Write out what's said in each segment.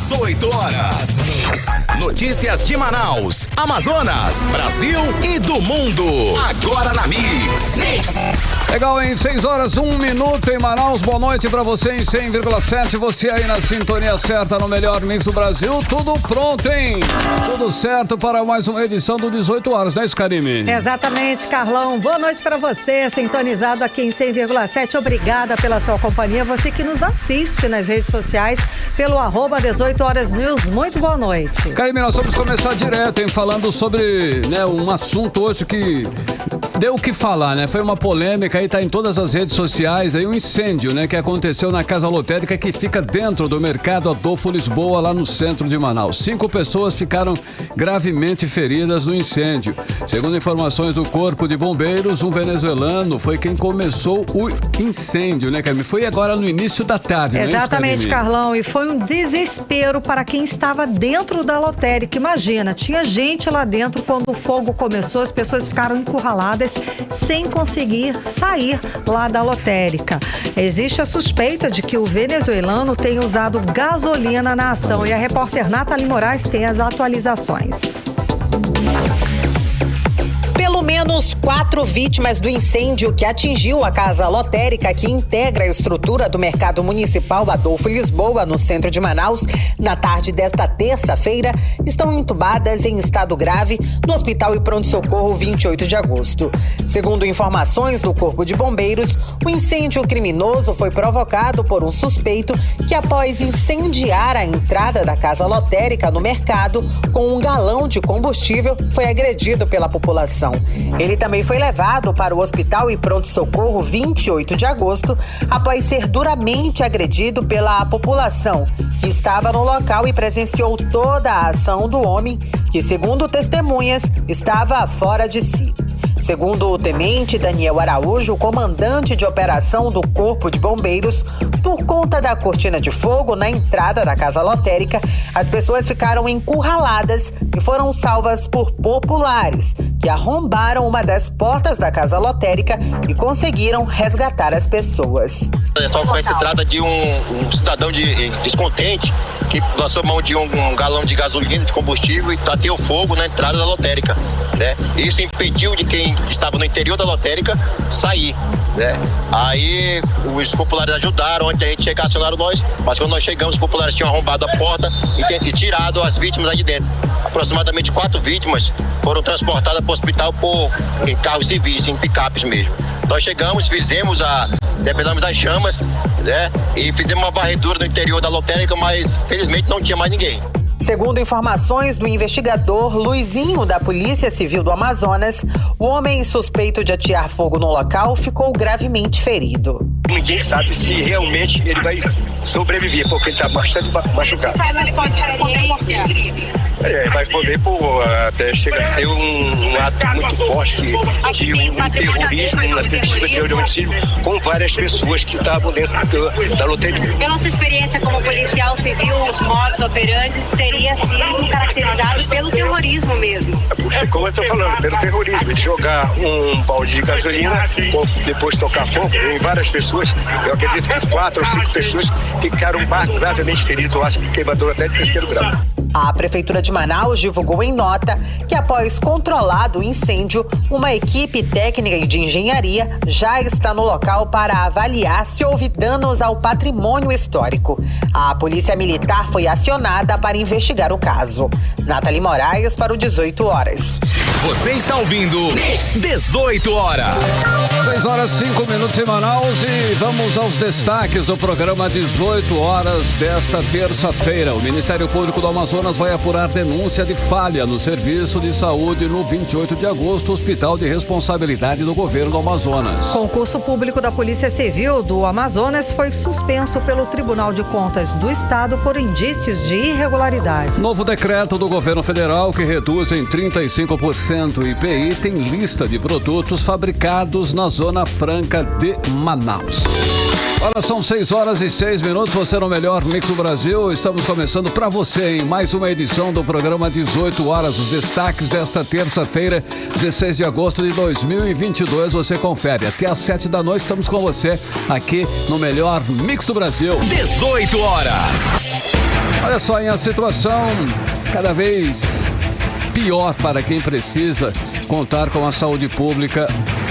18 horas. Notícias de Manaus, Amazonas, Brasil e do mundo. Agora na Mix. Legal, em 6 horas, 1 minuto em Manaus. Boa noite pra você em 100,7. Você aí na sintonia certa no melhor mix do Brasil. Tudo pronto, hein? Tudo certo para mais uma edição do 18 horas, né, Karime? Exatamente, Carlão. Boa noite pra você, sintonizado aqui em 100,7. Obrigada pela sua companhia. Você que nos assiste nas redes sociais pelo @18horasnews. Muito boa noite. Karime, nós vamos começar direto, hein? Falando sobre, né, um assunto hoje que deu o que falar, né? Foi uma polêmica aí, tá em todas as redes sociais, aí um incêndio, né? Que aconteceu na casa lotérica que fica dentro do mercado Adolfo Lisboa, lá no centro de Manaus. 5 pessoas ficaram gravemente feridas no incêndio. Segundo informações do Corpo de Bombeiros, um venezuelano foi quem começou o incêndio, né, Carmen? Foi agora no início da tarde, né? Exatamente, Carlão. E foi um desespero para quem estava dentro da lotérica. Imagina, tinha gente lá dentro quando o fogo começou, as pessoas ficaram encurraladas sem conseguir sair lá da lotérica. Existe a suspeita de que o venezuelano tenha usado gasolina na ação e a repórter Nathalie Moraes tem as atualizações. Pelo menos 4 vítimas do incêndio que atingiu a casa lotérica que integra a estrutura do Mercado Municipal Adolfo Lisboa, no centro de Manaus, na tarde desta terça-feira, estão entubadas em estado grave no Hospital e Pronto-Socorro 28 de agosto. Segundo informações do Corpo de Bombeiros, o incêndio criminoso foi provocado por um suspeito que, após incendiar a entrada da casa lotérica no mercado com um galão de combustível, foi agredido pela população. Ele também foi levado para o Hospital e Pronto-Socorro 28 de agosto após ser duramente agredido pela população que estava no local e presenciou toda a ação do homem que, segundo testemunhas, estava fora de si. Segundo o tenente Daniel Araújo, comandante de operação do Corpo de Bombeiros, por conta da cortina de fogo na entrada da casa lotérica, as pessoas ficaram encurraladas e foram salvas por populares, que arrombaram uma das portas da casa lotérica e conseguiram resgatar as pessoas. Só que se trata de um cidadão descontente que lançou mão de um galão de gasolina, de combustível, e bateu fogo na entrada da lotérica, né? Isso impediu de quem estava no interior da lotérica sair, né? Aí os populares ajudaram antes da gente chegar, acionaram nós, mas quando nós chegamos, os populares tinham arrombado a porta e tirado as vítimas lá de dentro. Aproximadamente 4 vítimas foram transportadas para o hospital em carros civis, em picapes mesmo. Nós chegamos, debelamos as chamas, né? E fizemos uma varredura no interior da lotérica, mas felizmente não tinha mais ninguém. Segundo informações do investigador Luizinho, da Polícia Civil do Amazonas, o homem suspeito de atear fogo no local ficou gravemente ferido. Ninguém sabe se realmente ele vai sobreviver, porque ele está bastante machucado. Mas pode responder por quê? Vai responder até chega a ser um ato muito forte de um terrorismo, uma tentativa de homicídio com várias pessoas que estavam dentro da loteria. Pela sua experiência como policial civil, os modus operantes teria sido caracterizado pelo terrorismo mesmo. Como eu estou falando, pelo terrorismo, de jogar um balde de gasolina, depois tocar fogo em várias pessoas. Eu acredito que 4 ou 5 pessoas ficaram gravemente feridas, eu acho que queimadura até de 3º grau. A Prefeitura de Manaus divulgou em nota que, após controlado o incêndio, uma equipe técnica e de engenharia já está no local para avaliar se houve danos ao patrimônio histórico. A Polícia Militar foi acionada para investigar o caso. Nathalie Moraes para o 18 horas. Você está ouvindo 18 horas. 6 horas 5 minutos em Manaus e vamos aos destaques do programa 18 horas desta terça-feira. O Ministério Público do Amazonas vai apurar denúncia de falha no serviço de saúde no 28 de agosto, Hospital de Responsabilidade do Governo do Amazonas. Concurso público da Polícia Civil do Amazonas foi suspenso pelo Tribunal de Contas do Estado por indícios de irregularidades. Novo decreto do governo federal que reduz em 36 0,5% IPI tem lista de produtos fabricados na Zona Franca de Manaus. Olha, são 6h06, você no melhor Mix do Brasil. Estamos começando para você em mais uma edição do programa 18 horas. Os destaques desta terça-feira, 16 de agosto de 2022. Você confere. Até às 7 da noite estamos com você aqui no melhor Mix do Brasil. 18 horas. Olha só, em a situação cada vez pior para quem precisa contar com a saúde pública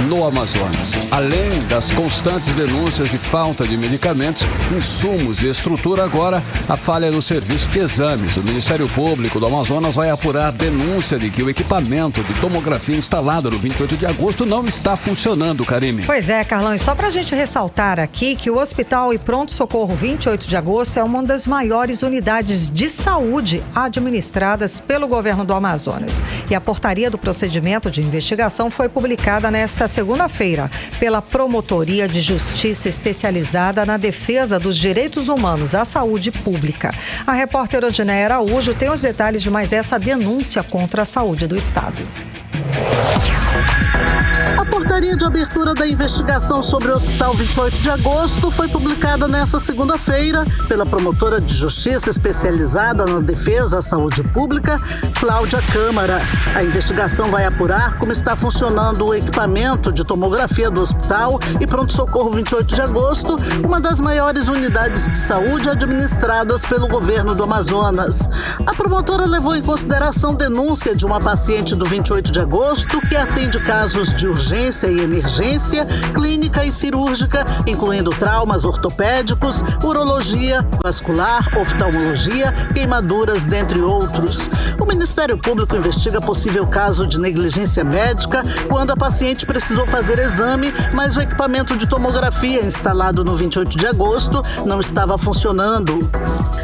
no Amazonas. Além das constantes denúncias de falta de medicamentos, insumos e estrutura, agora a falha no serviço de exames. O Ministério Público do Amazonas vai apurar denúncia de que o equipamento de tomografia instalado no 28 de agosto não está funcionando, Karime. Pois é, Carlão, e só pra gente ressaltar aqui que o Hospital e Pronto-Socorro 28 de agosto é uma das maiores unidades de saúde administradas pelo governo do Amazonas. E a portaria do procedimento de investigação foi publicada nesta segunda-feira pela Promotoria de Justiça especializada na defesa dos direitos humanos à saúde pública. A repórter Odineia Araújo tem os detalhes de mais essa denúncia contra a saúde do Estado. A portaria de abertura da investigação sobre o Hospital 28 de agosto foi publicada nesta segunda-feira pela promotora de justiça especializada na defesa à saúde pública, Cláudia Câmara. A investigação vai apurar como está funcionando o equipamento de tomografia do Hospital e Pronto-Socorro 28 de agosto, uma das maiores unidades de saúde administradas pelo governo do Amazonas. A promotora levou em consideração denúncia de uma paciente do 28 de agosto que atende casos de urgência e emergência, clínica e cirúrgica, incluindo traumas ortopédicos, urologia, vascular, oftalmologia, queimaduras, dentre outros. O Ministério Público investiga possível caso de negligência médica quando a paciente precisou fazer exame, mas o equipamento de tomografia instalado no 28 de agosto não estava funcionando.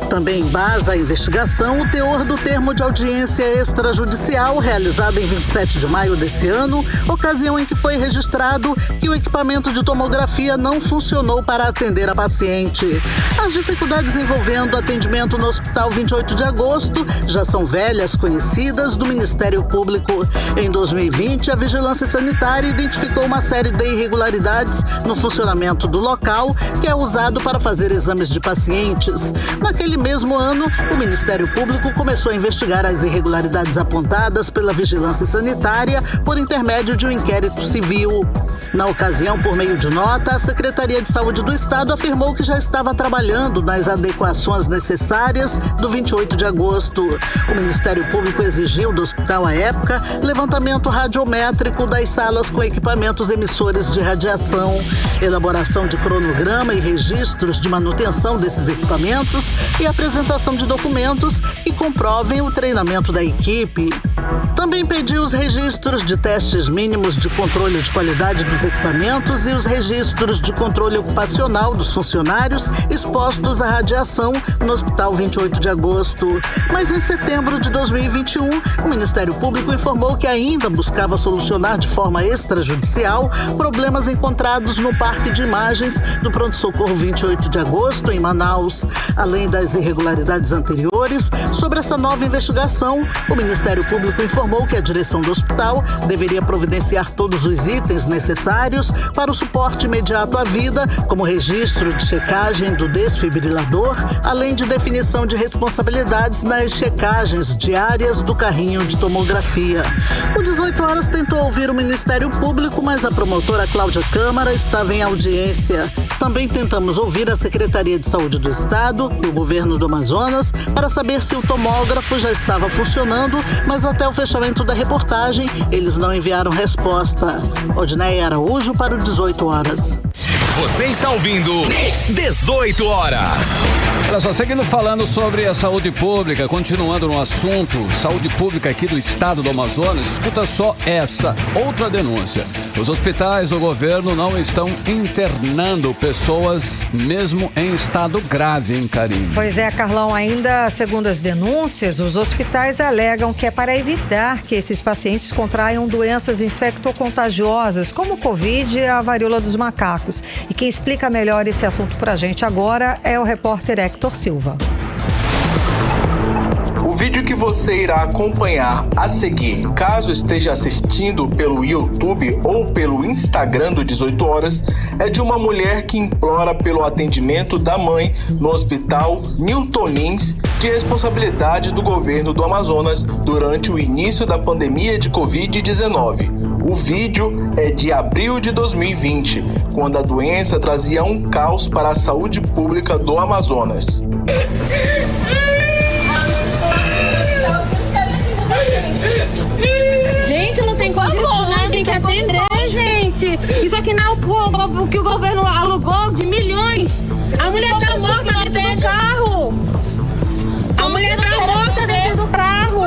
Também embasa a investigação o teor do termo de audiência extrajudicial realizado em 27 de maio desse ano, ocasião em que foi registrado que o equipamento de tomografia não funcionou para atender a paciente. As dificuldades envolvendo atendimento no Hospital 28 de agosto já são velhas conhecidas do Ministério Público. Em 2020, a Vigilância Sanitária identificou uma série de irregularidades no funcionamento do local, que é usado para fazer exames de pacientes. Naquele mesmo ano, o Ministério Público começou a investigar as irregularidades apontadas pela Vigilância Sanitária por intermédio de um inquérito civil. Na ocasião, por meio de nota, a Secretaria de Saúde do Estado afirmou que já estava trabalhando nas adequações necessárias do 28 de agosto. O Ministério Público exigiu do hospital à época levantamento radiométrico das salas com equipamentos emissores de radiação, elaboração de cronograma e registros de manutenção desses equipamentos e apresentação de documentos que comprovem o treinamento da equipe. Também pediu os registros de testes mínimos de controle de qualidade dos equipamentos e os registros de controle ocupacional dos funcionários expostos à radiação no Hospital 28 de agosto. Mas em setembro de 2021, o Ministério Público informou que ainda buscava solucionar de forma extrajudicial problemas encontrados no parque de imagens do Pronto-Socorro 28 de agosto, em Manaus. Além das irregularidades anteriores, sobre essa nova investigação, o Ministério Público informou que a direção do hospital deveria providenciar todos os itens necessários para o suporte imediato à vida, como registro de checagem do desfibrilador, além de definição de responsabilidades nas checagens diárias do carrinho de tomografia. O 18 horas tentou ouvir o Ministério Público, mas a promotora Cláudia Câmara estava em audiência. Também tentamos ouvir a Secretaria de Saúde do Estado e o governo do Amazonas para saber se o tomógrafo já estava funcionando, mas até o fechamento da reportagem, eles não enviaram resposta. Odineia Araújo para o 18 horas. Você está ouvindo 18 horas. Olha só, seguindo falando sobre a saúde pública, continuando no assunto saúde pública aqui do estado do Amazonas, escuta só essa outra denúncia. Os hospitais do governo não estão internando pessoas mesmo em estado grave, hein, Karine? Pois é, Carlão, ainda segundo as denúncias, os hospitais alegam que é para evitar que esses pacientes contraiam doenças infectocontagiosas, como o Covid e a varíola dos macacos. E quem explica melhor esse assunto pra gente agora é o repórter Hector Silva. O vídeo que você irá acompanhar a seguir, caso esteja assistindo pelo YouTube ou pelo Instagram do 18 Horas, é de uma mulher que implora pelo atendimento da mãe no Hospital Newton Lins, de responsabilidade do governo do Amazonas durante o início da pandemia de Covid-19. O vídeo é de abril de 2020, quando a doença trazia um caos para a saúde pública do Amazonas. Gente, não tem condição, né? Tem que atender, gente. Isso aqui não é o que o governo alugou de milhões. A mulher tá morta dentro do carro. A mulher tá morta dentro do carro.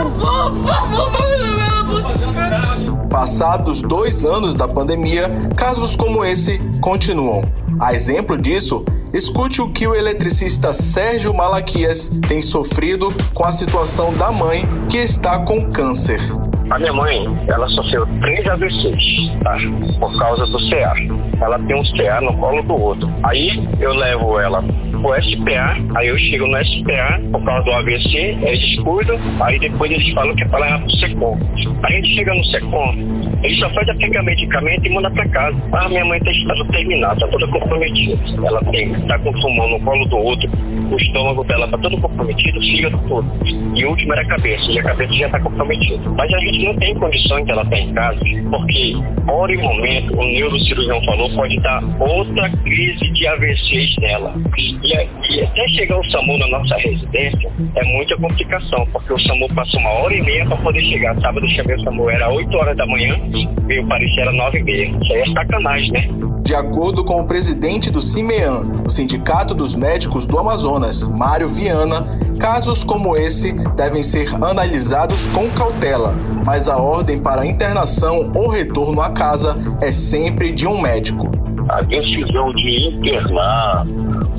Passados 2 anos da pandemia, casos como esse continuam. A exemplo disso, escute o que o eletricista Sérgio Malaquias tem sofrido com a situação da mãe que está com câncer. A minha mãe, ela sofreu 3 AVCs, tá? Por causa do CA. Ela tem um CA no colo do outro. Aí eu levo ela pro SPA, aí eu chego no SPA por causa do AVC, eles cuidam, aí depois eles falam que é para levar pro SECOM. A gente chega no SECOM, eles só fazem aplicar medicamento e manda pra casa. Ah, minha mãe tá em estado terminal, tá toda comprometida. Ela tá com tumor no colo do outro, o estômago dela tá todo comprometido, o fígado todo. E o último era a cabeça, e a cabeça já tá comprometida. Mas a gente não tem condições de ela estar em casa, porque, hora e momento, o neurocirurgião falou, pode dar outra crise de AVCs nela. E até chegar o SAMU na nossa residência, é muita complicação, porque o SAMU passa 1h30 para poder chegar. Sábado eu chamei o SAMU, era 8 horas da manhã, veio parecer era 9h30. Isso aí é sacanagem, né? De acordo com o presidente do CIMEAN, o Sindicato dos Médicos do Amazonas, Mário Viana, casos como esse devem ser analisados com cautela, mas a ordem para internação ou retorno à casa é sempre de um médico. A decisão de internar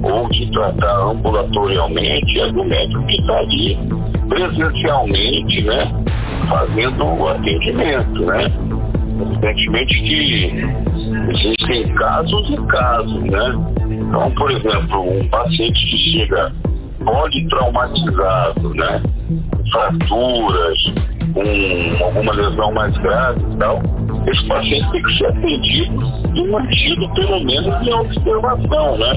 ou de tratar ambulatorialmente é do médico que está ali presencialmente, né, fazendo o atendimento, né? Evidentemente que existem casos e casos, né? Então, por exemplo, um paciente que chega politraumatizado, né, com fraturas, com alguma lesão mais grave e tal, esse paciente tem que ser atendido e mantido pelo menos em observação, né?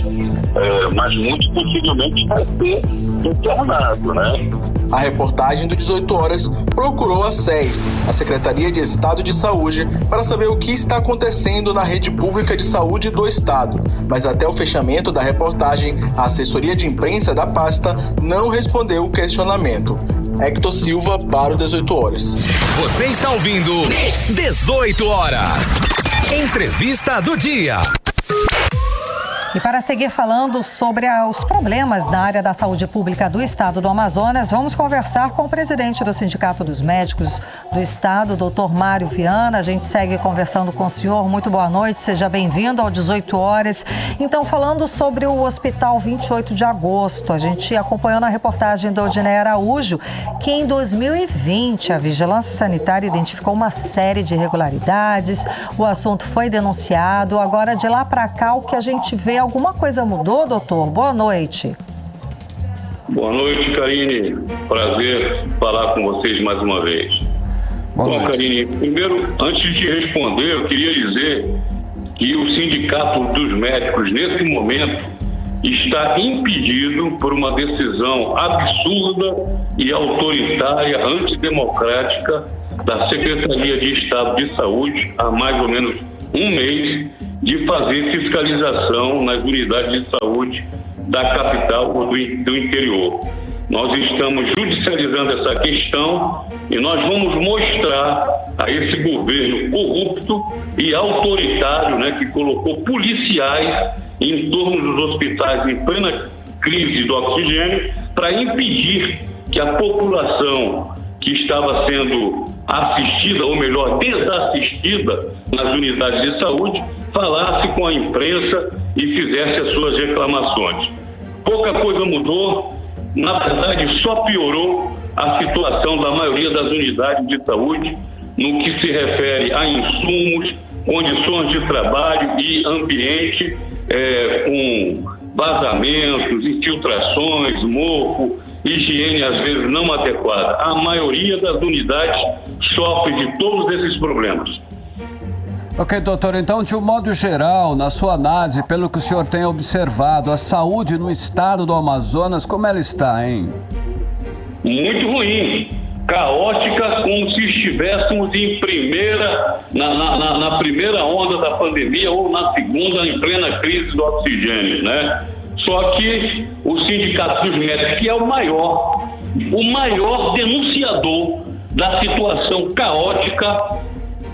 Mas muito possivelmente vai ser internado, né? A reportagem do 18 Horas procurou a SES, a Secretaria de Estado de Saúde, para saber o que está acontecendo na rede pública de saúde do estado. Mas até o fechamento da reportagem, a assessoria de imprensa da pasta não respondeu o questionamento. Hector Silva para o 18 Horas. Você está ouvindo 18 Horas. Entrevista do dia. E para seguir falando sobre os problemas na área da saúde pública do estado do Amazonas, vamos conversar com o presidente do Sindicato dos Médicos do estado, doutor Mário Viana. A gente segue conversando com o senhor. Muito boa noite, seja bem-vindo ao 18 Horas. Então, falando sobre o Hospital 28 de Agosto, a gente acompanhou na reportagem da Odineia Araújo que em 2020 a Vigilância Sanitária identificou uma série de irregularidades, o assunto foi denunciado. Agora, de lá para cá, o que a gente vê, alguma coisa mudou, doutor? Boa noite. Boa noite, Karine. Prazer falar com vocês mais uma vez. Bom, Karine, primeiro, antes de responder, eu queria dizer que o Sindicato dos Médicos, nesse momento, está impedido por uma decisão absurda e autoritária, antidemocrática da Secretaria de Estado de Saúde, há mais ou menos um mês, de fazer fiscalização nas unidades de saúde da capital ou do interior. Nós estamos judicializando essa questão e nós vamos mostrar a esse governo corrupto e autoritário, né, que colocou policiais em torno dos hospitais em plena crise do oxigênio para impedir que a população que estava sendo assistida, ou melhor, desassistida nas unidades de saúde, falasse com a imprensa e fizesse as suas reclamações. Pouca coisa mudou, na verdade só piorou a situação da maioria das unidades de saúde no que se refere a insumos, condições de trabalho e ambiente com vazamentos, infiltrações, mofo higiene às vezes não adequada. A maioria das unidades sofre de todos esses problemas. Ok, doutor, então, de um modo geral, na sua análise, pelo que o senhor tem observado, a saúde no estado do Amazonas, como ela está, hein? Muito ruim, caótica, como se estivéssemos na primeira onda da pandemia ou na segunda, em plena crise do oxigênio, né? Só que o Sindicato dos Médicos, que é o maior denunciador da situação caótica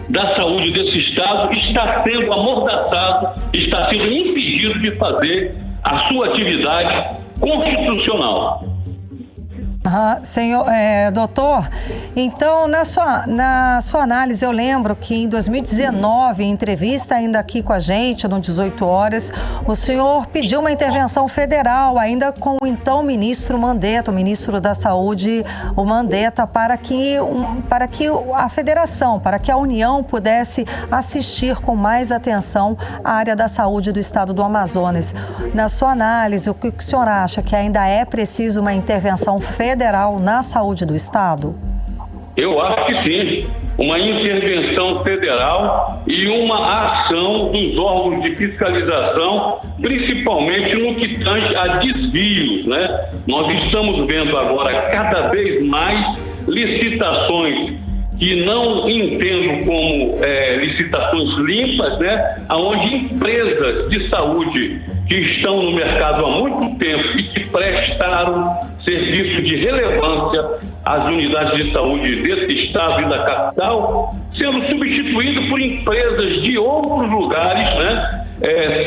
da saúde desse estado, está sendo amordaçado, está sendo impedido de fazer a sua atividade constitucional. Doutor, então na sua análise, eu lembro que em 2019, em entrevista ainda aqui com a gente, no 18 horas, o senhor pediu uma intervenção federal, ainda com o então ministro Mandetta, o ministro da Saúde, o Mandetta, para que a federação, para que a União pudesse assistir com mais atenção à área da saúde do estado do Amazonas. Na sua análise, o que o senhor acha que ainda é preciso uma intervenção federal na saúde do estado? Eu acho que sim, uma intervenção federal e uma ação dos órgãos de fiscalização, principalmente no que tange a desvios, né? Nós estamos vendo agora cada vez mais licitações que não entendo como licitações limpas, né? Onde empresas de saúde que estão no mercado há muito tempo e que prestaram serviço de relevância às unidades de saúde desse estado e da capital, sendo substituído por empresas de outros lugares, né?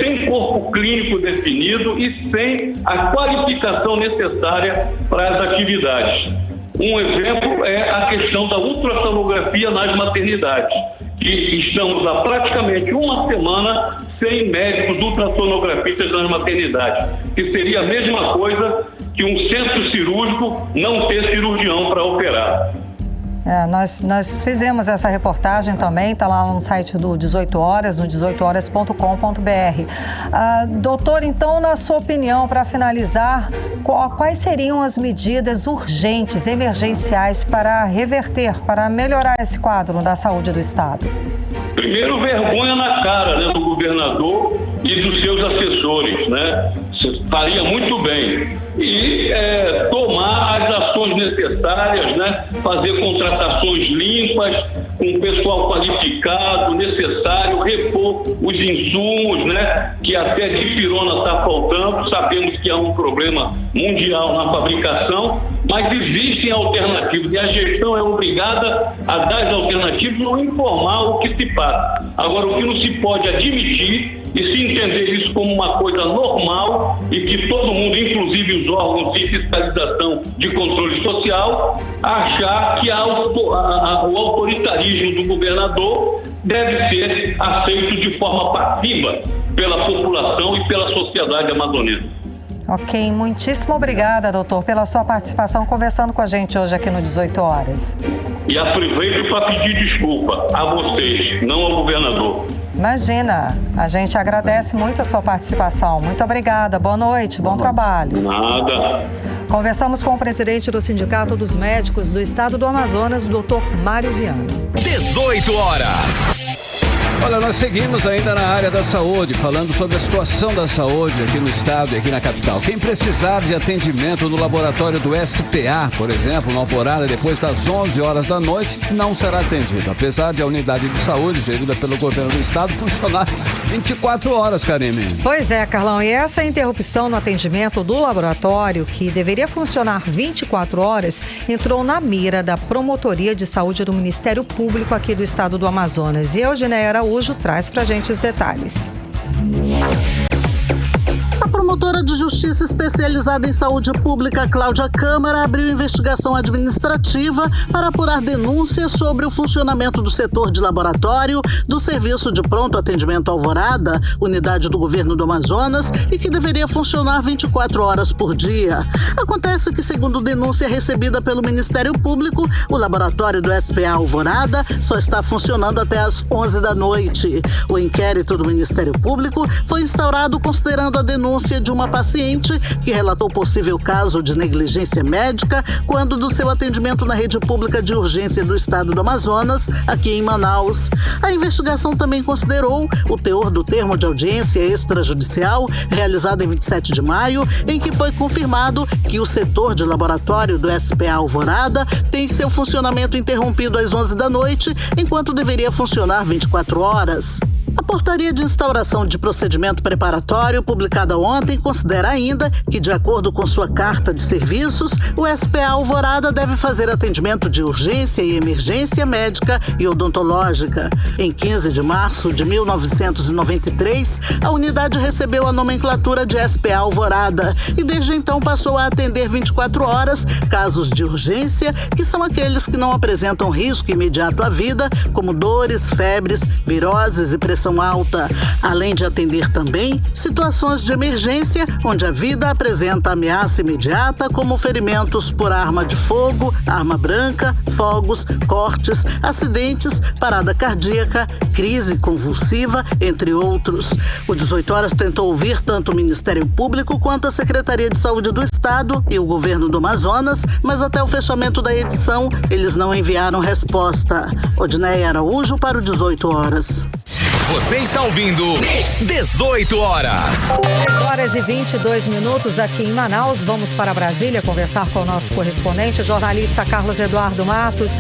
Sem corpo clínico definido e sem a qualificação necessária para as atividades. Um exemplo é a questão da ultrassonografia nas maternidades, que estamos há praticamente uma semana sem médicos ultrassonografistas nas maternidades, que seria a mesma coisa que um centro cirúrgico não ter cirurgião para operar. Nós fizemos essa reportagem também, está lá no site do 18 Horas, no 18horas.com.br. Doutor, então, na sua opinião, para finalizar, quais seriam as medidas urgentes, emergenciais para reverter, para melhorar esse quadro da saúde do estado? Primeiro, vergonha na cara, né, do governador e dos seus assessores, né? Faria muito bem. E tomar as ações necessárias, né? Fazer contratações limpas, com pessoal qualificado, necessário, repor os insumos, né? Que até dipirona está faltando. Sabemos que há um problema mundial na fabricação, mas existem alternativas e a gestão é obrigada a dar as alternativas e não informar o que se passa. Agora, o que não se pode admitir e se entender isso como uma coisa normal e que todo mundo, inclusive os órgãos de fiscalização de controle social, achar que o autoritarismo do governador deve ser aceito de forma passiva pela população e pela sociedade amazonense. Ok, muitíssimo obrigada, doutor, pela sua participação conversando com a gente hoje aqui no 18 Horas. E aproveito para pedir desculpa a vocês, não ao governador. Imagina, a gente agradece muito a sua participação. Muito obrigada, boa noite, bom trabalho. Nada. Conversamos com o presidente do Sindicato dos Médicos do Estado do Amazonas, o doutor Mário Viana. 18 horas. Olha, nós seguimos ainda na área da saúde, falando sobre a situação da saúde aqui no estado e aqui na capital. Quem precisar de atendimento no laboratório do SPA, por exemplo, na Alvorada, depois das 11 horas da noite, não será atendido. Apesar de a unidade de saúde, gerida pelo governo do estado, funcionar 24 horas, Karine. Pois é, Carlão, e essa interrupção no atendimento do laboratório, que deveria funcionar 24 horas, entrou na mira da Promotoria de Saúde do Ministério Público aqui do estado do Amazonas. E Eugênia Araújo traz pra gente os detalhes. A promotora de justiça especializada em saúde pública, Cláudia Câmara, abriu investigação administrativa para apurar denúncias sobre o funcionamento do setor de laboratório do Serviço de Pronto Atendimento Alvorada, unidade do governo do Amazonas, e que deveria funcionar 24 horas por dia. Acontece que, segundo denúncia recebida pelo Ministério Público, o laboratório do SPA Alvorada só está funcionando até às 11 da noite. O inquérito do Ministério Público foi instaurado considerando a denúncia família de uma paciente que relatou possível caso de negligência médica quando do seu atendimento na rede pública de urgência do estado do Amazonas, aqui em Manaus. A investigação também considerou o teor do termo de audiência extrajudicial realizado em 27 de maio, em que foi confirmado que o setor de laboratório do SPA Alvorada tem seu funcionamento interrompido às 11 da noite, enquanto deveria funcionar 24 horas. A portaria de instauração de procedimento preparatório, publicada ontem, considera ainda que, de acordo com sua carta de serviços, o SPA Alvorada deve fazer atendimento de urgência e emergência médica e odontológica. Em 15 de março de 1993, a unidade recebeu a nomenclatura de SPA Alvorada e, desde então, passou a atender 24 horas casos de urgência, que são aqueles que não apresentam risco imediato à vida, como dores, febres, viroses e pressão alta, além de atender também situações de emergência onde a vida apresenta ameaça imediata, como ferimentos por arma de fogo, arma branca, fogos, cortes, acidentes, parada cardíaca, crise convulsiva, entre outros. O 18 Horas tentou ouvir tanto o Ministério Público quanto a Secretaria de Saúde do Estado e o Governo do Amazonas, mas até o fechamento da edição eles não enviaram resposta. Odneia Araújo para o 18 Horas. Você está ouvindo 18 Horas. 6h22 aqui em Manaus. Vamos para Brasília conversar com o nosso correspondente, jornalista Carlos Eduardo Matos.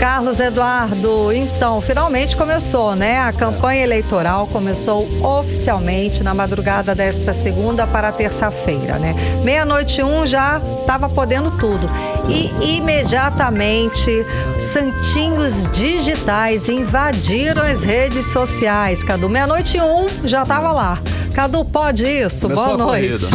Carlos Eduardo, então, finalmente começou, né? A campanha eleitoral começou oficialmente na madrugada desta segunda para terça-feira, né? 00:01 já estava podendo tudo. E imediatamente, santinhos digitais invadiram as redes sociais. Cadu, 00:01 já estava lá. Cadu, pode isso? Começou. Boa noite.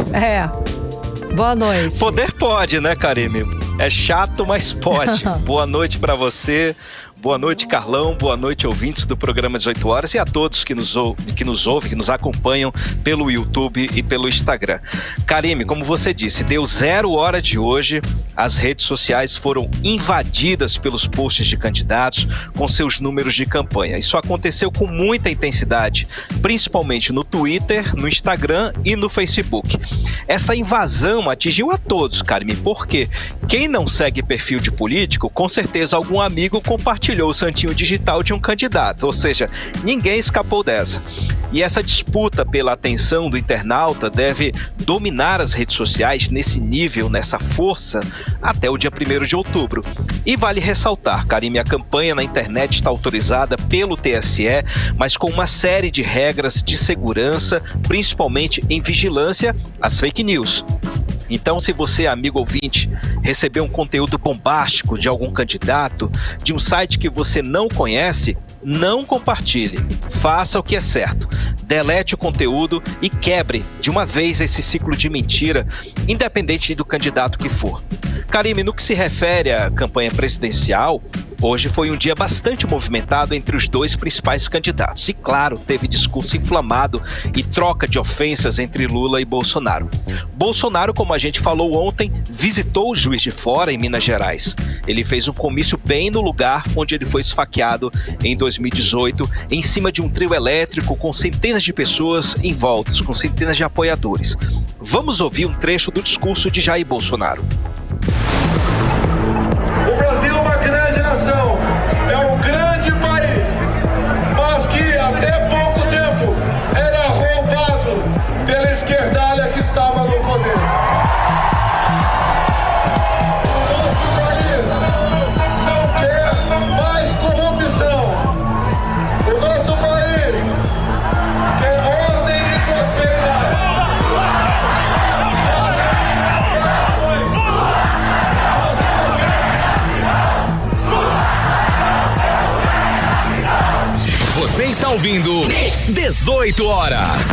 Boa noite. Poder pode, né, Karime? É chato, mas pode. Boa noite para você. Boa noite, Carlão. Boa noite, ouvintes do programa 18 Horas e a todos que nos ouvem, que nos acompanham pelo YouTube e pelo Instagram. Karime, como você disse, deu 0 hora de hoje. As redes sociais foram invadidas pelos posts de candidatos com seus números de campanha. Isso aconteceu com muita intensidade, principalmente no Twitter, no Instagram e no Facebook. Essa invasão atingiu a todos, Karime, porque quem não segue perfil de político, com certeza algum amigo compartilhou o santinho digital de um candidato, ou seja, ninguém escapou dessa. E essa disputa pela atenção do internauta deve dominar as redes sociais nesse nível, nessa força, até o dia 1º de outubro. E vale ressaltar, Karime, a campanha na internet está autorizada pelo TSE, mas com uma série de regras de segurança, principalmente em vigilância às fake news. Então, se você, amigo ouvinte, recebeu um conteúdo bombástico de algum candidato, de um site que você não conhece, não compartilhe. Faça o que é certo. Delete o conteúdo e quebre de uma vez esse ciclo de mentira, independente do candidato que for. Karime, no que se refere à campanha presidencial, hoje foi um dia bastante movimentado entre os dois principais candidatos. E, claro, teve discurso inflamado e troca de ofensas entre Lula e Bolsonaro. Bolsonaro, como a gente falou ontem, visitou o Juiz de Fora, em Minas Gerais. Ele fez um comício bem no lugar onde ele foi esfaqueado em 2018, em cima de um trio elétrico com centenas de pessoas em volta, com centenas de apoiadores. Vamos ouvir um trecho do discurso de Jair Bolsonaro. O Brasil é uma grande nação, é um grande país, mas que até pouco tempo era roubado pela esquerdalha que estava no poder. O nosso país não quer mais corrupção. O nosso país quer ordem e prosperidade. Você está ouvindo 18 Horas.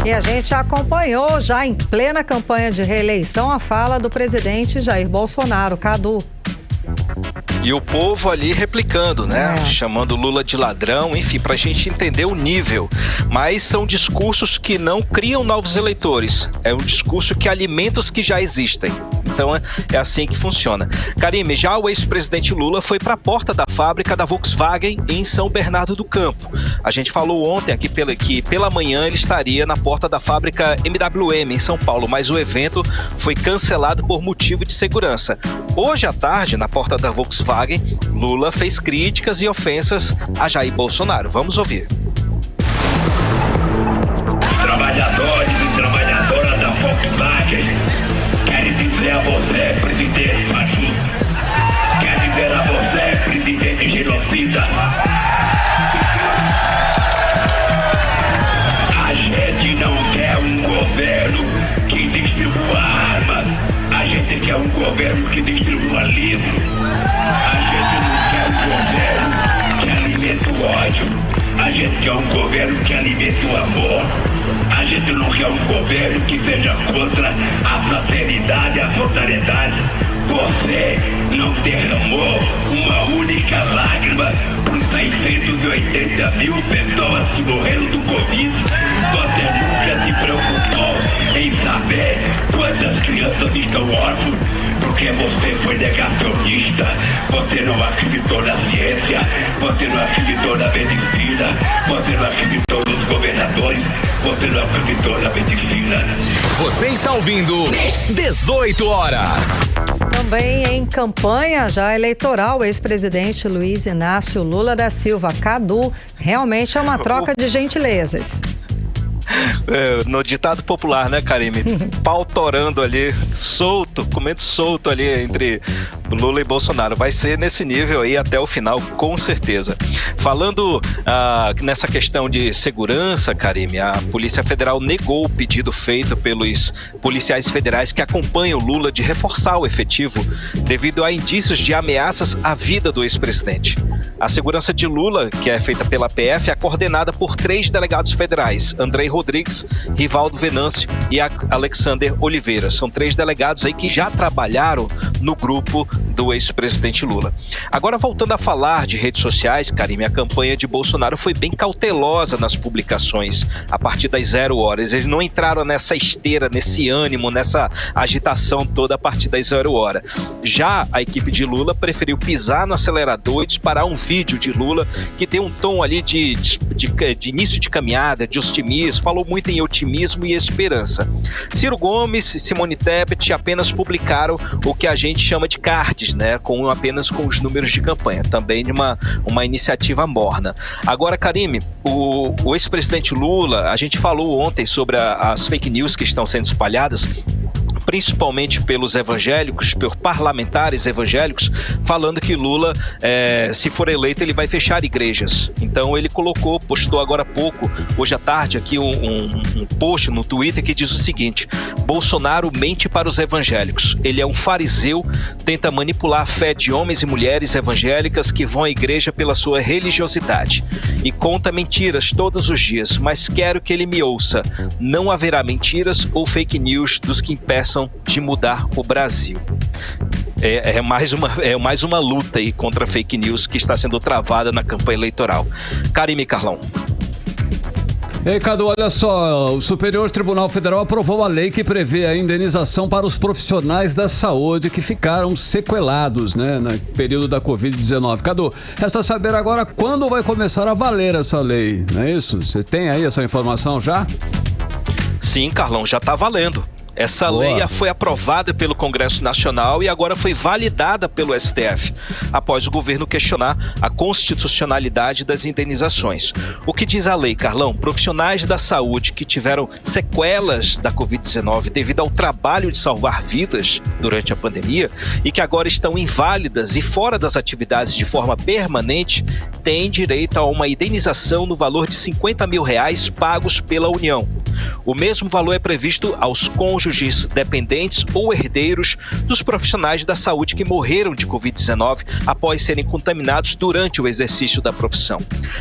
E a gente acompanhou já em plena campanha de reeleição a fala do presidente Jair Bolsonaro. Cadu. E o povo ali replicando, né? Chamando Lula de ladrão, enfim, pra gente entender o nível. Mas são discursos que não criam novos eleitores. É um discurso que alimenta os que já existem. Então é assim que funciona. Karime, já o ex-presidente Lula foi para a porta da fábrica da Volkswagen em São Bernardo do Campo. A gente falou ontem aqui que pela manhã ele estaria na porta da fábrica MWM em São Paulo, mas o evento foi cancelado por motivo de segurança. Hoje à tarde, na porta da Volkswagen, Lula fez críticas e ofensas a Jair Bolsonaro. Vamos ouvir. Os trabalhadores e trabalhadoras da Volkswagen querem dizer a você, presidente fascista, quer dizer a você, presidente genocida, a gente não quer um governo que distribua armas, a gente quer um governo que distribua livro, a gente não quer um governo que alimenta o ódio. A gente quer um governo que alimente o amor. A gente não quer um governo que seja contra a fraternidade, a solidariedade. Você não derramou uma única lágrima por 680 mil pessoas que morreram do Covid. Você nunca se preocupou em saber quantas crianças estão órfãs, porque você foi negacionista, você não acreditou na ciência, você não acreditou na medicina, você não acreditou nos governadores, você não acreditou na medicina. Você está ouvindo 18 horas. Também em campanha já eleitoral, o ex-presidente Luiz Inácio Lula da Silva. Cadu, realmente é uma troca de gentilezas. No ditado popular, né, Karime? Pau torando ali, solto, comendo solto ali entre Lula e Bolsonaro. Vai ser nesse nível aí até o final, com certeza. Falando nessa questão de segurança, Karime, a Polícia Federal negou o pedido feito pelos policiais federais que acompanham Lula de reforçar o efetivo devido a indícios de ameaças à vida do ex-presidente. A segurança de Lula, que é feita pela PF, é coordenada por 3 delegados federais, Andrei Rodrigues, Rivaldo Venâncio e Alexander Oliveira. São 3 delegados aí que já trabalharam no grupo do ex-presidente Lula. Agora, voltando a falar de redes sociais, Karime, a campanha de Bolsonaro foi bem cautelosa nas publicações a partir das 0 horas. Eles não entraram nessa esteira, nesse ânimo, nessa agitação toda a partir das 0 horas. Já a equipe de Lula preferiu pisar no acelerador e disparar um vídeo de Lula que tem um tom ali de início de caminhada, de otimismo, falou muito em otimismo e esperança. Ciro Gomes e Simone Tebet apenas publicaram o que a gente chama de cards, né, apenas com os números de campanha, também de uma iniciativa morna. Agora, Karime, o ex-presidente Lula, a gente falou ontem sobre as fake news que estão sendo espalhadas, principalmente pelos evangélicos, por parlamentares evangélicos, falando que Lula, se for eleito, ele vai fechar igrejas. Então ele postou agora há pouco, hoje à tarde, aqui um post no Twitter que diz o seguinte: Bolsonaro mente para os evangélicos. Ele é um fariseu, tenta manipular a fé de homens e mulheres evangélicas que vão à igreja pela sua religiosidade. E conta mentiras todos os dias, mas quero que ele me ouça. Não haverá mentiras ou fake news dos que impeçam de mudar o Brasil. É mais uma luta aí contra a fake news que está sendo travada na campanha eleitoral. Karime, Carlão. Ei, Cadu, olha só, o Superior Tribunal Federal aprovou a lei que prevê a indenização para os profissionais da saúde que ficaram sequelados, né, no período da Covid-19. Cadu, resta saber agora quando vai começar a valer essa lei, não é isso? Você tem aí essa informação já? Sim, Carlão, já está valendo. Essa lei foi aprovada pelo Congresso Nacional e agora foi validada pelo STF, após o governo questionar a constitucionalidade das indenizações. O que diz a lei, Carlão? Profissionais da saúde que tiveram sequelas da Covid-19 devido ao trabalho de salvar vidas durante a pandemia e que agora estão inválidas e fora das atividades de forma permanente, têm direito a uma indenização no valor de R$50 mil pagos pela União. O mesmo valor é previsto aos cônjuges dependentes ou herdeiros dos profissionais da saúde que morreram de Covid-19 após serem contaminados durante o exercício da profissão.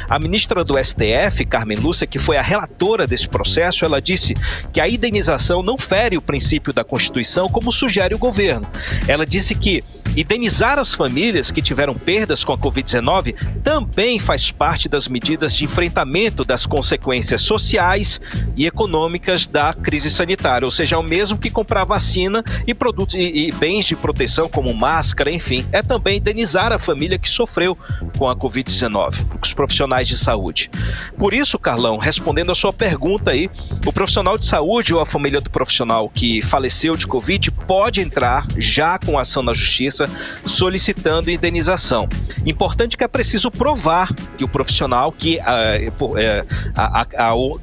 A ministra do STF, Carmen Lúcia, que foi a relatora desse processo, ela disse que a indenização não fere o princípio da Constituição como sugere o governo. Ela disse que Indenizar as famílias que tiveram perdas com a Covid-19 também faz parte das medidas de enfrentamento das consequências sociais e econômicas da crise sanitária, ou seja, é o mesmo que comprar vacina e produtos e bens de proteção como máscara, enfim, é também indenizar a família que sofreu com a Covid-19, os profissionais de saúde. Por isso, Carlão, respondendo a sua pergunta aí, o profissional de saúde ou a família do profissional que faleceu de Covid pode entrar já com ação na justiça solicitando indenização. Importante que é preciso provar que o profissional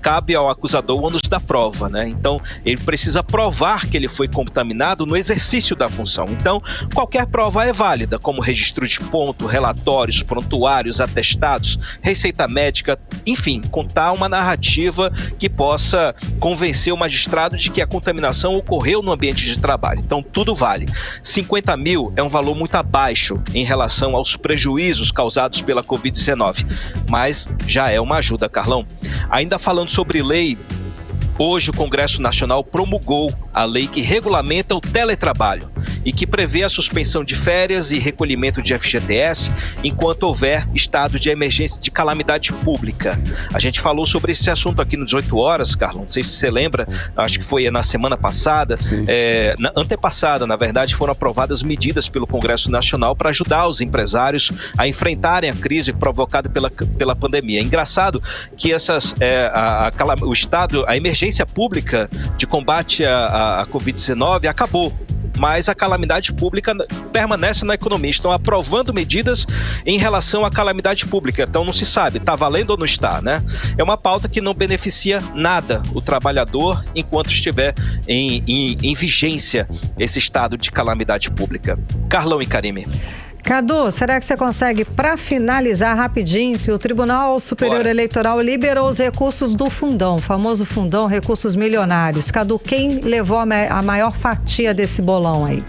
cabe ao acusador o ônus da prova, né? Então, ele precisa provar que ele foi contaminado no exercício da função. Então, qualquer prova é válida, como registro de ponto, relatórios, prontuários, atestados, receita médica, enfim, contar uma narrativa que possa convencer o magistrado de que a contaminação ocorreu no ambiente de trabalho. Então, tudo vale. 50 mil é um valor muito abaixo em relação aos prejuízos causados pela Covid-19, mas já é uma ajuda, Carlão. Ainda falando sobre lei, hoje o Congresso Nacional promulgou a lei que regulamenta o teletrabalho e que prevê a suspensão de férias e recolhimento de FGTS enquanto houver estado de emergência de calamidade pública. A gente falou sobre esse assunto aqui no 18 horas, Carlão, não sei se você lembra, acho que foi na semana passada, antepassada, na verdade, foram aprovadas medidas pelo Congresso Nacional para ajudar os empresários a enfrentarem a crise provocada pela pandemia. É engraçado que o estado, a emergência pública de combate à Covid-19 acabou, mas a calamidade pública permanece na economia. Estão aprovando medidas em relação à calamidade pública. Então não se sabe, está valendo ou não está, né? É uma pauta que não beneficia nada o trabalhador enquanto estiver em vigência esse estado de calamidade pública. Carlão e Karime. Cadu, será que você consegue, para finalizar rapidinho, que o Tribunal Superior Eleitoral liberou os recursos do fundão, o famoso fundão, recursos milionários. Cadu, quem levou a maior fatia desse bolão aí?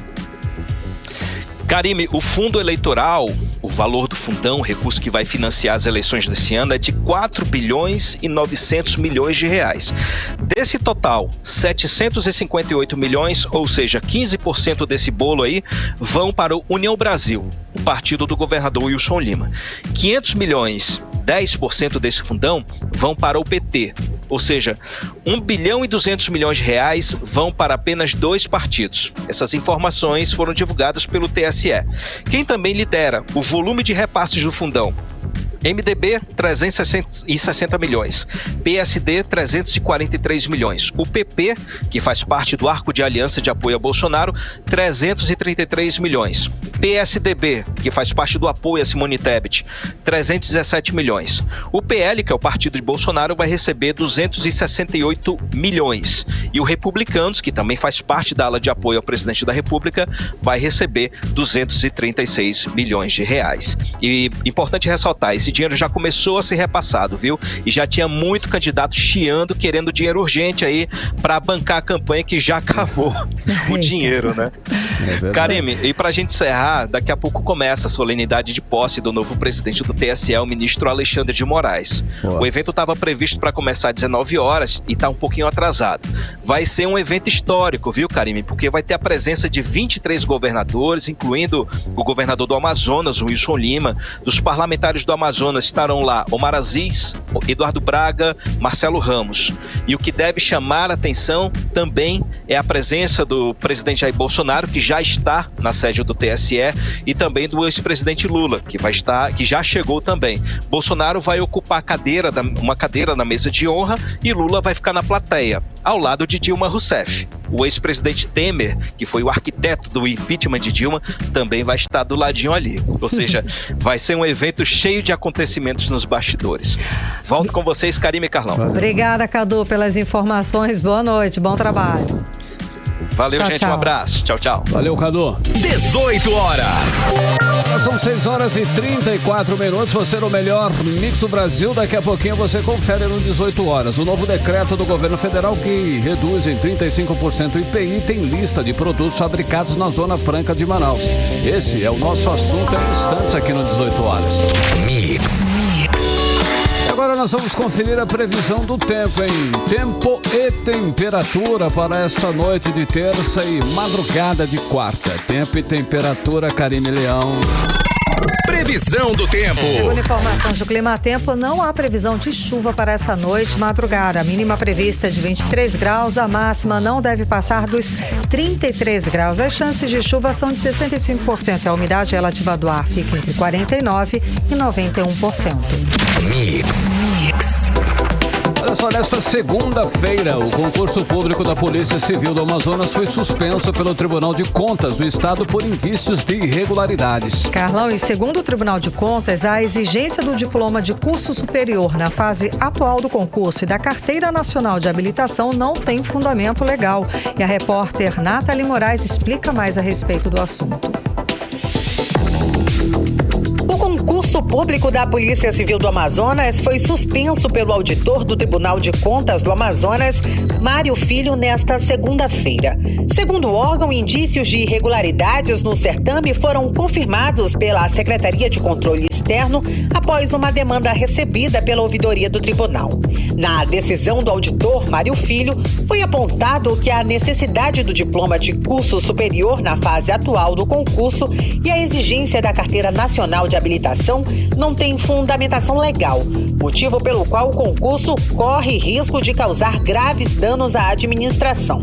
Karime, o fundo eleitoral, o valor do fundão, o recurso que vai financiar as eleições desse ano, é de 4 bilhões e 900 milhões de reais. Desse total, 758 milhões, ou seja, 15% desse bolo aí, vão para o União Brasil, o partido do governador Wilson Lima. 500 milhões, 10% desse fundão, vão para o PT. Ou seja, 1 bilhão e 200 milhões de reais vão para apenas 2 partidos. Essas informações foram divulgadas pelo TSE. Quem também lidera o volume de repasses do fundão? MDB, 360 milhões. PSD, 343 milhões. O PP, que faz parte do arco de aliança de apoio a Bolsonaro, 333 milhões. PSDB, que faz parte do apoio a Simone Tebet, 317 milhões. O PL, que é o partido de Bolsonaro, vai receber 268 milhões. E o Republicanos, que também faz parte da ala de apoio ao presidente da República, vai receber 236 milhões de reais. E importante ressaltar, esse dinheiro já começou a ser repassado, viu? E já tinha muito candidato chiando, querendo dinheiro urgente aí para bancar a campanha que já acabou o dinheiro, né? Karime, e pra gente encerrar, daqui a pouco começa a solenidade de posse do novo presidente do TSE, o ministro Alexandre de Moraes. Boa. O evento estava previsto para começar às 19 horas e está um pouquinho atrasado. Vai ser um evento histórico, viu, Karime? Porque vai ter a presença de 23 governadores, incluindo o governador do Amazonas, o Wilson Lima. Dos parlamentares do Amazonas estarão lá Omar Aziz, Eduardo Braga, Marcelo Ramos. E o que deve chamar a atenção também é a presença do presidente Jair Bolsonaro, que já está na sede do TSE, e também do ex-presidente Lula, que já chegou também. Bolsonaro vai ocupar uma cadeira na mesa de honra e Lula vai ficar na plateia, ao lado de Dilma Rousseff. O ex-presidente Temer, que foi o arquiteto do impeachment de Dilma, também vai estar do ladinho ali. Ou seja, vai ser um evento cheio de acontecimentos nos bastidores. Volto com vocês, Karime e Carlão. Obrigada, Cadu, pelas informações. Boa noite, bom trabalho. Valeu, gente. Tchau. Um abraço. Tchau, tchau. Valeu, Cadu. 18 horas. São 6 horas e 34 minutos. Você no melhor mix do Brasil. Daqui a pouquinho você confere no 18 horas. O novo decreto do governo federal que reduz em 35% o IPI tem lista de produtos fabricados na Zona Franca de Manaus. Esse é o nosso assunto em instantes aqui no 18 horas. Mix. Agora Agora nós vamos conferir a previsão do tempo, hein? Tempo e temperatura para esta noite de terça e madrugada de quarta. Tempo e temperatura, Karine Leão. Previsão do tempo. Segundo informações do Climatempo, não há previsão de chuva para essa noite madrugada. A mínima prevista é de 23 graus, a máxima não deve passar dos 33 graus. As chances de chuva são de 65%. A umidade relativa do ar fica entre 49% e 91%. Mix. Olha só, nesta segunda-feira, o concurso público da Polícia Civil do Amazonas foi suspenso pelo Tribunal de Contas do Estado por indícios de irregularidades. Carlão, e segundo o Tribunal de Contas, a exigência do diploma de curso superior na fase atual do concurso e da Carteira Nacional de Habilitação não tem fundamento legal. E a repórter Nathalie Moraes explica mais a respeito do assunto. O concurso público da Polícia Civil do Amazonas foi suspenso pelo auditor do Tribunal de Contas do Amazonas, Mário Filho, nesta segunda-feira. Segundo o órgão, indícios de irregularidades no certame foram confirmados pela Secretaria de Controle Externo após uma demanda recebida pela ouvidoria do tribunal. Na decisão do auditor Mário Filho, foi apontado que a necessidade do diploma de curso superior na fase atual do concurso e a exigência da Carteira Nacional de Habilitação não tem fundamentação legal, motivo pelo qual o concurso corre risco de causar graves danos à administração.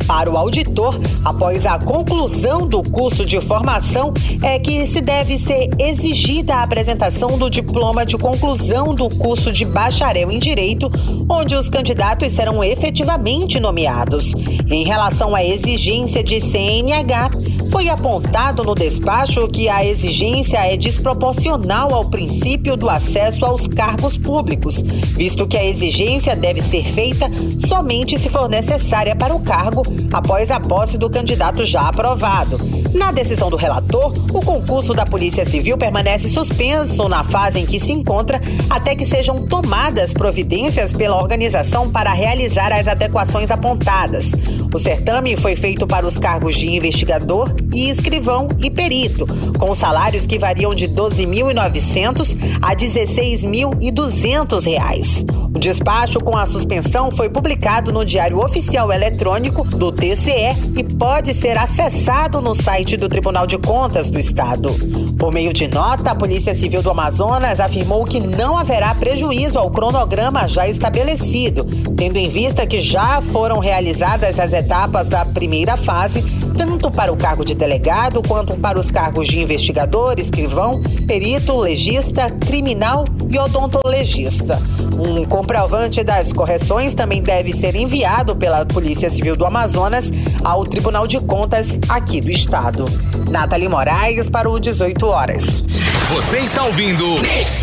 Para o auditor, após a conclusão do curso de formação, é que se deve ser exigida a apresentação do diploma de conclusão do curso de bacharel em Direito, onde os candidatos serão efetivamente nomeados. Em relação à exigência de CNH, foi apontado no despacho que a exigência é desproporcional ao princípio do acesso aos cargos públicos, visto que a exigência deve ser feita somente se for necessária para o cargo após a posse do candidato já aprovado. Na decisão do relator, o concurso da Polícia Civil permanece suspenso na fase em que se encontra até que sejam tomadas providências pela organização para realizar as adequações apontadas. O certame foi feito para os cargos de investigador e escrivão e perito, com salários que variam de R$ 12.900 a R$ 16.200. O despacho com a suspensão foi publicado no Diário Oficial Eletrônico do TCE e pode ser acessado no site do Tribunal de Contas do Estado. Por meio de nota, a Polícia Civil do Amazonas afirmou que não haverá prejuízo ao cronograma já estabelecido, tendo em vista que já foram realizadas as etapas da primeira fase, tanto para o cargo de delegado quanto para os cargos de investigador, escrivão, perito, legista, criminal e odontologista. Um comprovante das correções também deve ser enviado pela Polícia Civil do Amazonas ao Tribunal de Contas aqui do Estado. Nathalie Moraes para o 18 horas. Você está ouvindo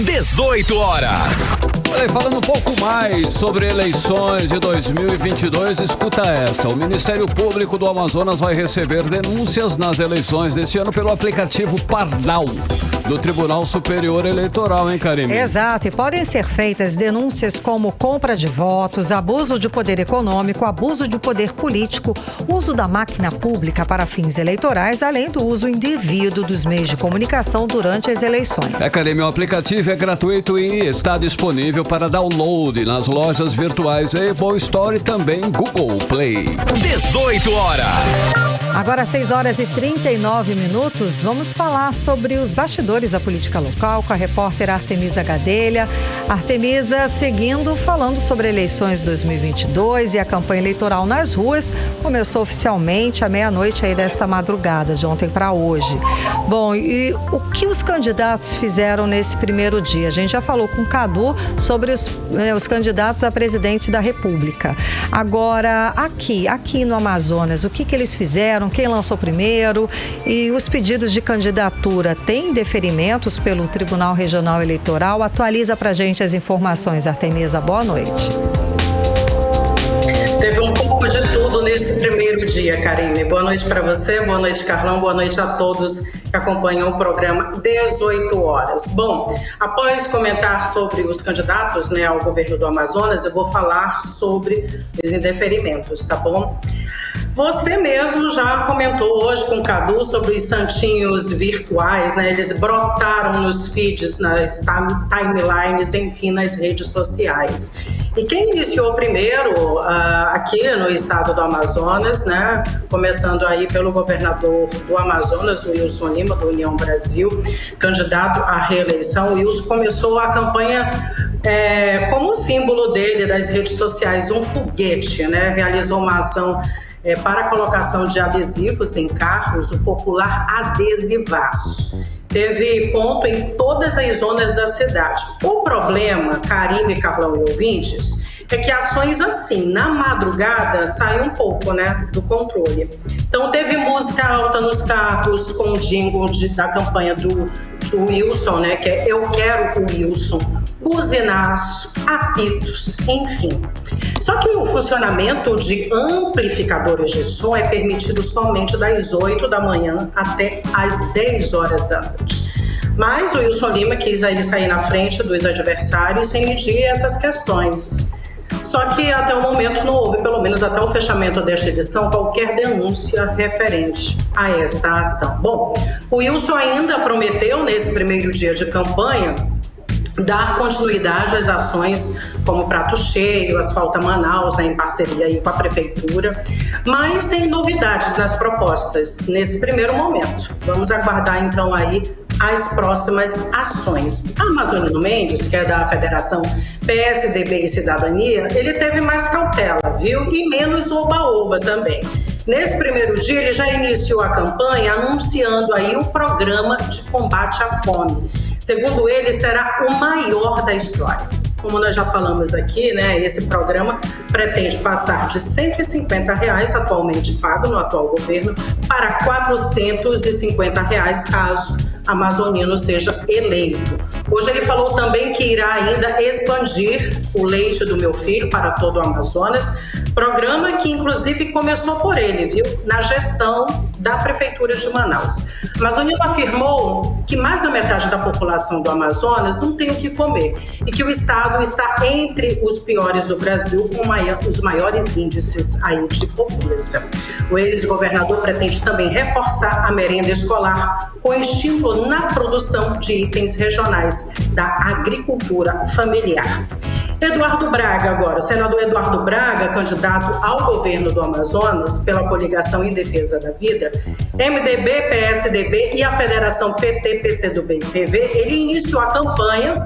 18 horas. Olha, falando um pouco mais sobre eleições de 2022, escuta essa. O Ministério Público do Amazonas vai receber denúncias nas eleições deste ano pelo aplicativo Pardal do Tribunal Superior Eleitoral, hein, Karine? Exato, e podem ser feitas denúncias como compra de votos, abuso de poder econômico, abuso de poder político, uso da máquina pública para fins eleitorais, além do uso indevido dos meios de comunicação durante as eleições. Karine, o aplicativo é gratuito e está disponível para download nas lojas virtuais Apple Store e também Google Play. 18 horas. Agora, 6 horas e 39 minutos, vamos falar sobre os bastidores da política local com a repórter Artemisa Gadelha. Artemisa, seguindo, falando sobre eleições 2022 e a campanha eleitoral nas ruas, começou oficialmente à meia-noite aí desta madrugada, de ontem para hoje. Bom, e o que os candidatos fizeram nesse primeiro dia? A gente já falou com o Cadu sobre os candidatos a presidente da República. Agora, aqui no Amazonas, o que eles fizeram? Quem lançou primeiro? E os pedidos de candidatura têm deferimentos pelo Tribunal Regional Eleitoral? Atualiza pra gente as informações, Artemisa. Boa noite. Teve um pouco de tudo nesse primeiro dia, Karine. Boa noite para você, boa noite, Carlão, boa noite a todos que acompanham o programa 18 horas. Bom, após comentar sobre os candidatos, ao governo do Amazonas, eu vou falar sobre os indeferimentos, tá bom? Você mesmo já comentou hoje com o Cadu sobre os santinhos virtuais, né? Eles brotaram nos feeds, nas timelines, enfim, nas redes sociais. E quem iniciou primeiro aqui no estado do Amazonas, né? Começando aí pelo governador do Amazonas, o Wilson Lima, do União Brasil, candidato à reeleição. O Wilson começou a campanha como símbolo dele das redes sociais, um foguete, né? Realizou uma ação para a colocação de adesivos em carros, o popular adesivaço. Teve ponto em todas as zonas da cidade. O problema, Karine, Carlão e ouvintes, é que ações assim, na madrugada, saem um pouco, né, do controle. Então teve música alta nos carros com o jingle da campanha do Wilson, né, que é Eu Quero o Wilson, buzinaço, apitos, enfim. Só que o funcionamento de amplificadores de som é permitido somente das 8 da manhã até as 10 horas da noite. Mas o Wilson Lima quis aí sair na frente dos adversários sem medir essas questões. Só que até o momento não houve, pelo menos até o fechamento desta edição, qualquer denúncia referente a esta ação. Bom, o Wilson ainda prometeu nesse primeiro dia de campanha dar continuidade às ações como Prato Cheio, Asfalta Manaus, né, em parceria aí com a prefeitura, mas sem novidades nas propostas nesse primeiro momento. Vamos aguardar então aí as próximas ações. A Amazonino Mendes, que é da Federação PSDB e Cidadania, ele teve mais cautela, viu? E menos oba-oba também. Nesse primeiro dia, ele já iniciou a campanha anunciando aí o programa de combate à fome. Segundo ele, será o maior da história. Como nós já falamos aqui, né, esse programa pretende passar de R$ 150 atualmente pago no atual governo para R$ 450 caso Amazonino seja eleito. Hoje ele falou também que irá ainda expandir o Leite do Meu Filho para todo o Amazonas, programa que inclusive começou por ele, viu, na gestão da Prefeitura de Manaus. Amazonino afirmou que mais da metade da população do Amazonas não tem o que comer e que o estado está entre os piores do Brasil, com os maiores índices aí de pobreza. O ex-governador pretende também reforçar a merenda escolar com estímulo na produção de itens regionais da agricultura familiar. Eduardo Braga agora, o senador Eduardo Braga, candidato ao governo do Amazonas pela coligação em defesa da vida, MDB, PSDB e a Federação PT, PCdoB e PV, ele iniciou a campanha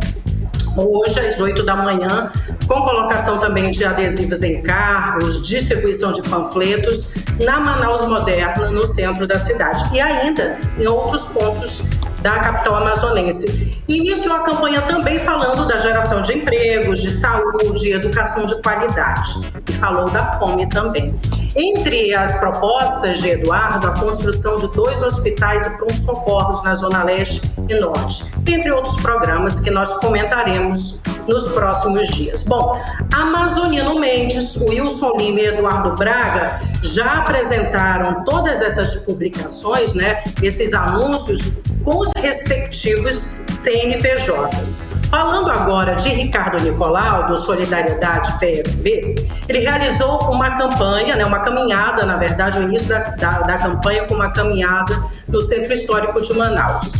hoje às 8 da manhã, com colocação também de adesivos em carros, distribuição de panfletos na Manaus Moderna, no centro da cidade, e ainda em outros pontos da capital amazonense. Iniciou a campanha também falando da geração de empregos, de saúde e educação de qualidade. E falou da fome também. Entre as propostas de Eduardo, a construção de 2 hospitais e pronto-socorros na Zona Leste e Norte, entre outros programas que nós comentaremos nos próximos dias. Bom, Amazonino Mendes, Wilson Lima e Eduardo Braga já apresentaram todas essas publicações, né, esses anúncios, com os respectivos CNPJs. Falando agora de Ricardo Nicolau, do Solidariedade PSB, ele realizou uma campanha, né, uma caminhada, na verdade, o início da campanha com uma caminhada no Centro Histórico de Manaus.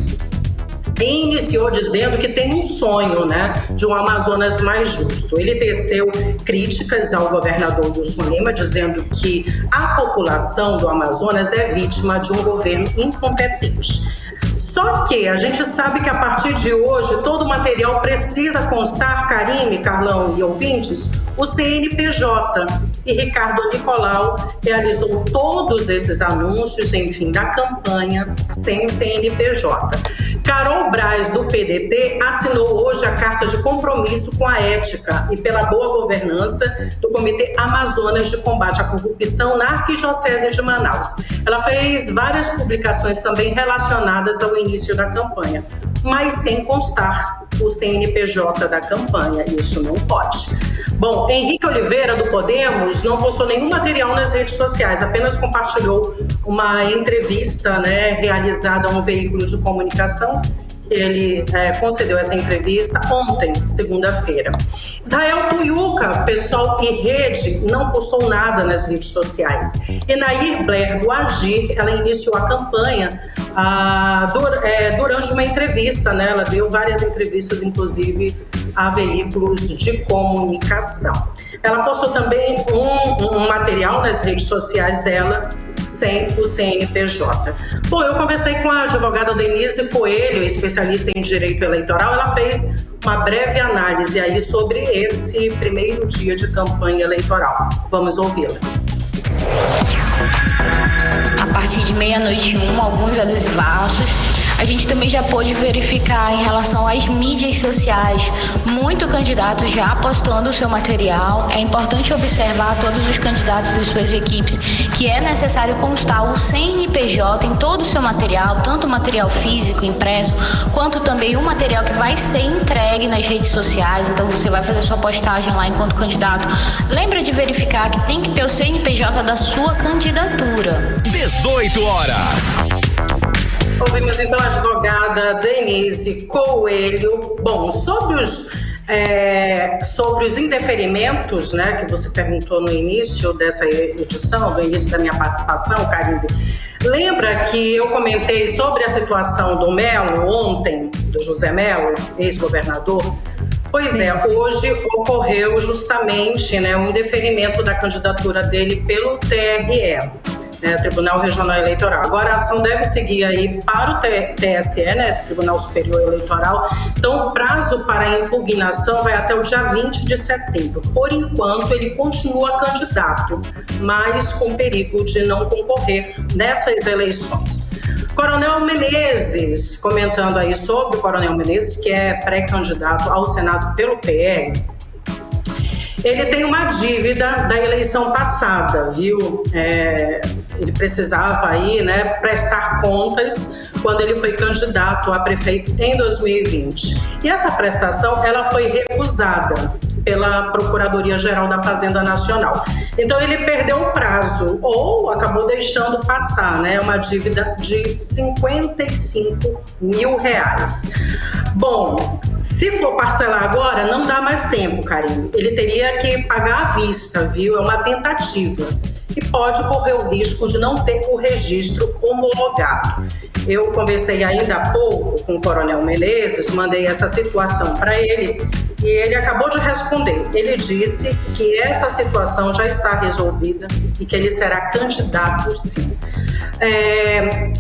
E iniciou dizendo que tem um sonho, né, de um Amazonas mais justo. Ele teceu críticas ao governador Wilson Lima, dizendo que a população do Amazonas é vítima de um governo incompetente. Só que a gente sabe que a partir de hoje todo o material precisa constar, Karine, Carlão e ouvintes, o CNPJ. E Ricardo Nicolau realizou todos esses anúncios, enfim, da campanha sem o CNPJ. Carol Braz, do PDT, assinou hoje a carta de compromisso com a ética e pela boa governança do Comitê Amazonas de Combate à Corrupção na Arquidiocese de Manaus. Ela fez várias publicações também relacionadas ao início da campanha, mas sem constar o CNPJ da campanha. Isso não pode. Bom, Henrique Oliveira, do Podemos, não postou nenhum material nas redes sociais, apenas compartilhou uma entrevista, né, realizada a um veículo de comunicação, ele concedeu essa entrevista ontem, segunda-feira. Israel Tuiuca, pessoal e rede, não postou nada nas redes sociais. E Nair Blair, do Agir, ela iniciou a campanha durante uma entrevista, né? Ela deu várias entrevistas, inclusive a veículos de comunicação. Ela postou também um material nas redes sociais dela sem o CNPJ. Bom, eu conversei com a advogada Denise Coelho, especialista em direito eleitoral. Ela fez uma breve análise aí sobre esse primeiro dia de campanha eleitoral. Vamos ouvi-la. A partir de 00:01, alguns adesivaços. A gente também já pôde verificar em relação às mídias sociais, muito candidato já postando o seu material. É importante observar todos os candidatos e suas equipes que é necessário constar o CNPJ em todo o seu material, tanto o material físico, impresso, quanto também o material que vai ser entregue nas redes sociais. Então você vai fazer sua postagem lá enquanto candidato. Lembra de verificar que tem que ter o CNPJ da sua candidatura. 18 horas. Ouvimos então a advogada Denise Coelho. Bom, sobre os indeferimentos, né, que você perguntou no início dessa edição, no início da minha participação, Karine, lembra que eu comentei sobre a situação do Melo ontem, do José Melo, ex-governador? Pois é, hoje ocorreu justamente, né, um indeferimento da candidatura dele pelo TRE. Tribunal Regional Eleitoral. Agora a ação deve seguir aí para o TSE, né, Tribunal Superior Eleitoral. Então o prazo para a impugnação vai até o dia 20 de setembro. Por enquanto ele continua candidato, mas com perigo de não concorrer nessas eleições. Coronel Menezes, comentando aí sobre o Coronel Menezes, que é pré-candidato ao Senado pelo PL, ele tem uma dívida da eleição passada, viu? Ele precisava aí, né, prestar contas quando ele foi candidato a prefeito em 2020. E essa prestação, ela foi recusada pela Procuradoria-Geral da Fazenda Nacional. Então ele perdeu o prazo ou acabou deixando passar, né, uma dívida de R$55 mil. Bom, se for parcelar agora, não dá mais tempo, Karine. Ele teria que pagar à vista, viu? É uma tentativa. E pode correr o risco de não ter o registro homologado. Eu conversei ainda há pouco com o Coronel Menezes, mandei essa situação para ele e ele acabou de responder. Ele disse que essa situação já está resolvida e que ele será candidato sim.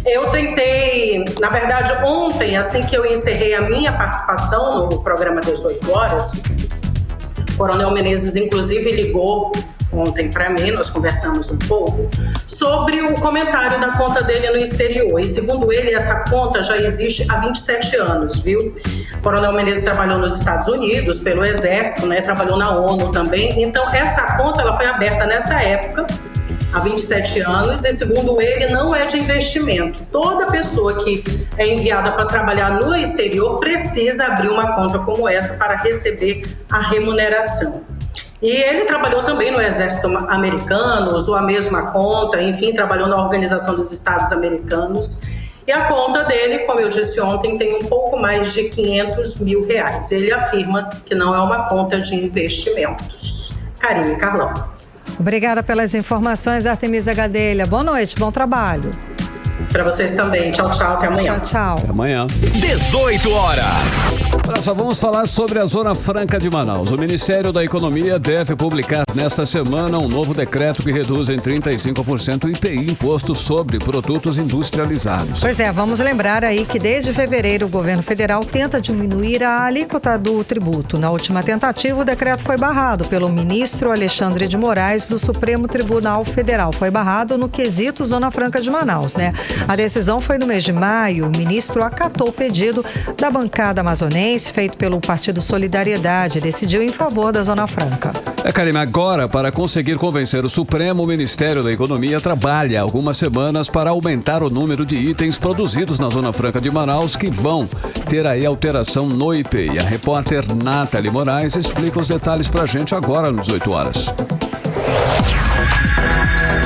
Eu tentei, na verdade, ontem, assim que eu encerrei a minha participação no programa 18 horas, o Coronel Menezes, inclusive, ligou ontem para mim, nós conversamos um pouco sobre o comentário da conta dele no exterior. E segundo ele, essa conta já existe há 27 anos, viu? O Coronel Menezes trabalhou nos Estados Unidos, pelo Exército, né? Trabalhou na ONU também. Então, essa conta ela foi aberta nessa época, há 27 anos, e segundo ele, não é de investimento. Toda pessoa que é enviada para trabalhar no exterior precisa abrir uma conta como essa para receber a remuneração. E ele trabalhou também no Exército Americano, usou a mesma conta, enfim, trabalhou na Organização dos Estados Americanos. E a conta dele, como eu disse ontem, tem um pouco mais de R$500 mil. Ele afirma que não é uma conta de investimentos. Karine, Carlão. Obrigada pelas informações, Artemisa Gadelha. Boa noite, bom trabalho. Para vocês também. Tchau, tchau. Até amanhã. Tchau, tchau. Até amanhã. 18 horas. Olha só, vamos falar sobre a Zona Franca de Manaus. O Ministério da Economia deve publicar nesta semana um novo decreto que reduz em 35% o IPI, imposto sobre produtos industrializados. Pois é, vamos lembrar aí que desde fevereiro o governo federal tenta diminuir a alíquota do tributo. Na última tentativa, o decreto foi barrado pelo ministro Alexandre de Moraes do Supremo Tribunal Federal. Foi barrado no quesito Zona Franca de Manaus, né? A decisão foi no mês de maio. O ministro acatou o pedido da bancada amazonense, feito pelo Partido Solidariedade, decidiu em favor da Zona Franca. Karine, agora, para conseguir convencer o Supremo, o Ministério da Economia trabalha há algumas semanas para aumentar o número de itens produzidos na Zona Franca de Manaus que vão ter aí alteração no IPI. A repórter Nathalie Moraes explica os detalhes pra gente agora, nos 18 horas.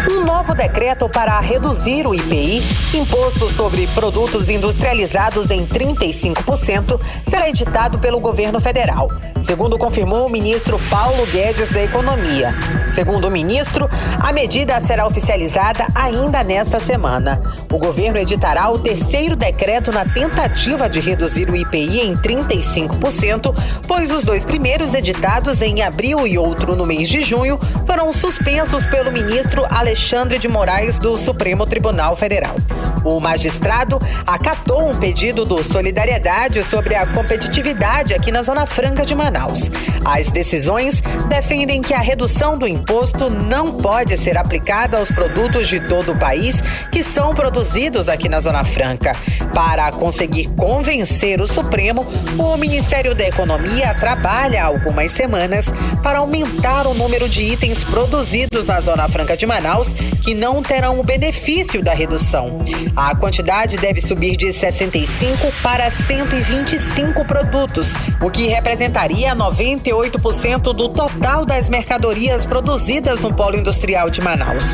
Um novo decreto para reduzir o IPI, imposto sobre produtos industrializados em 35%, será editado pelo governo federal, segundo confirmou o ministro Paulo Guedes da Economia. Segundo o ministro, a medida será oficializada ainda nesta semana. O governo editará o terceiro decreto na tentativa de reduzir o IPI em 35%, pois os dois primeiros editados em abril e outro no mês de junho foram suspensos pelo ministro Alexandre de Moraes do Supremo Tribunal Federal. O magistrado acatou um pedido do Solidariedade sobre a competitividade aqui na Zona Franca de Manaus. As decisões defendem que a redução do imposto não pode ser aplicada aos produtos de todo o país que são produzidos aqui na Zona Franca. Para conseguir convencer o Supremo, o Ministério da Economia trabalha há algumas semanas para aumentar o número de itens produzidos na Zona Franca de Manaus que não terão o benefício da redução. A quantidade deve subir de 65 para 125 produtos, o que representaria 98% do total das mercadorias produzidas no polo industrial de Manaus.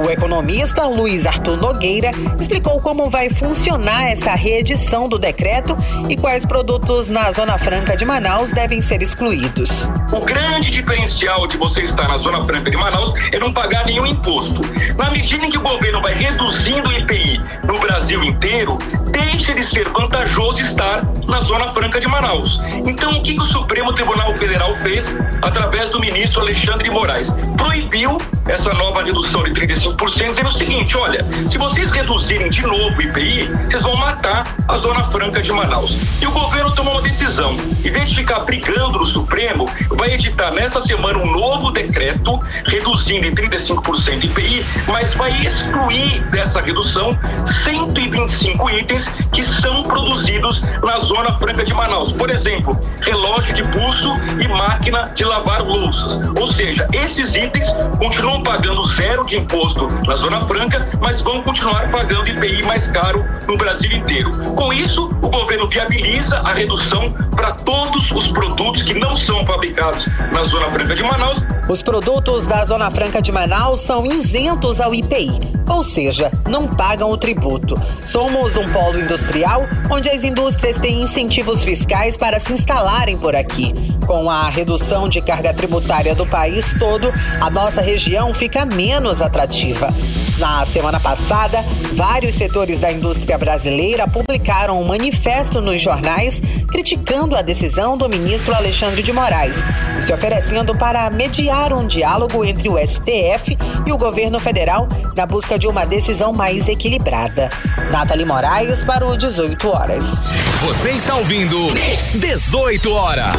O economista Luiz Arthur Nogueira explicou como vai funcionar essa reedição do decreto e quais produtos na Zona Franca de Manaus devem ser excluídos. O grande diferencial de você estar na Zona Franca de Manaus é não pagar nenhum imposto. Na medida em que o governo vai reduzindo o IPI no Brasil inteiro, deixa de ser vantajoso estar na Zona Franca de Manaus. Então, o que o Supremo Tribunal Federal fez através do ministro Alexandre de Moraes? Proibiu essa nova redução de 35%, dizendo o seguinte: olha, se vocês reduzirem de novo o IPI, vocês vão matar a Zona Franca de Manaus. E o governo tomou uma decisão. Em vez de ficar brigando no Supremo, vai editar nesta semana um novo decreto, reduzindo em 35% o IPI, mas vai excluir dessa redução 125 itens que são produzidos na Zona Franca de Manaus. Por exemplo, relógio de pulso e máquina de lavar louças. Ou seja, esses itens continuam pagando zero de imposto na Zona Franca, mas vão continuar pagando IPI mais caro no Brasil inteiro. Com isso, o governo viabiliza a redução para todos os produtos que não são fabricados na Zona Franca de Manaus. Os produtos da Zona Franca de Manaus são isentos ao IPI, ou seja, não pagam o tributo. Somos um polo industrial onde as indústrias têm incentivos fiscais para se instalarem por aqui. Com a redução de carga tributária do país todo, a nossa região fica menos atrativa. Na semana passada, vários setores da indústria brasileira publicaram um manifesto nos jornais criticando a decisão do ministro Alexandre de Moraes e se oferecendo para mediar um diálogo entre o STF e o governo federal na busca de uma decisão mais equilibrada. Nathalie Moraes para o 18 horas. Você está ouvindo 18 horas.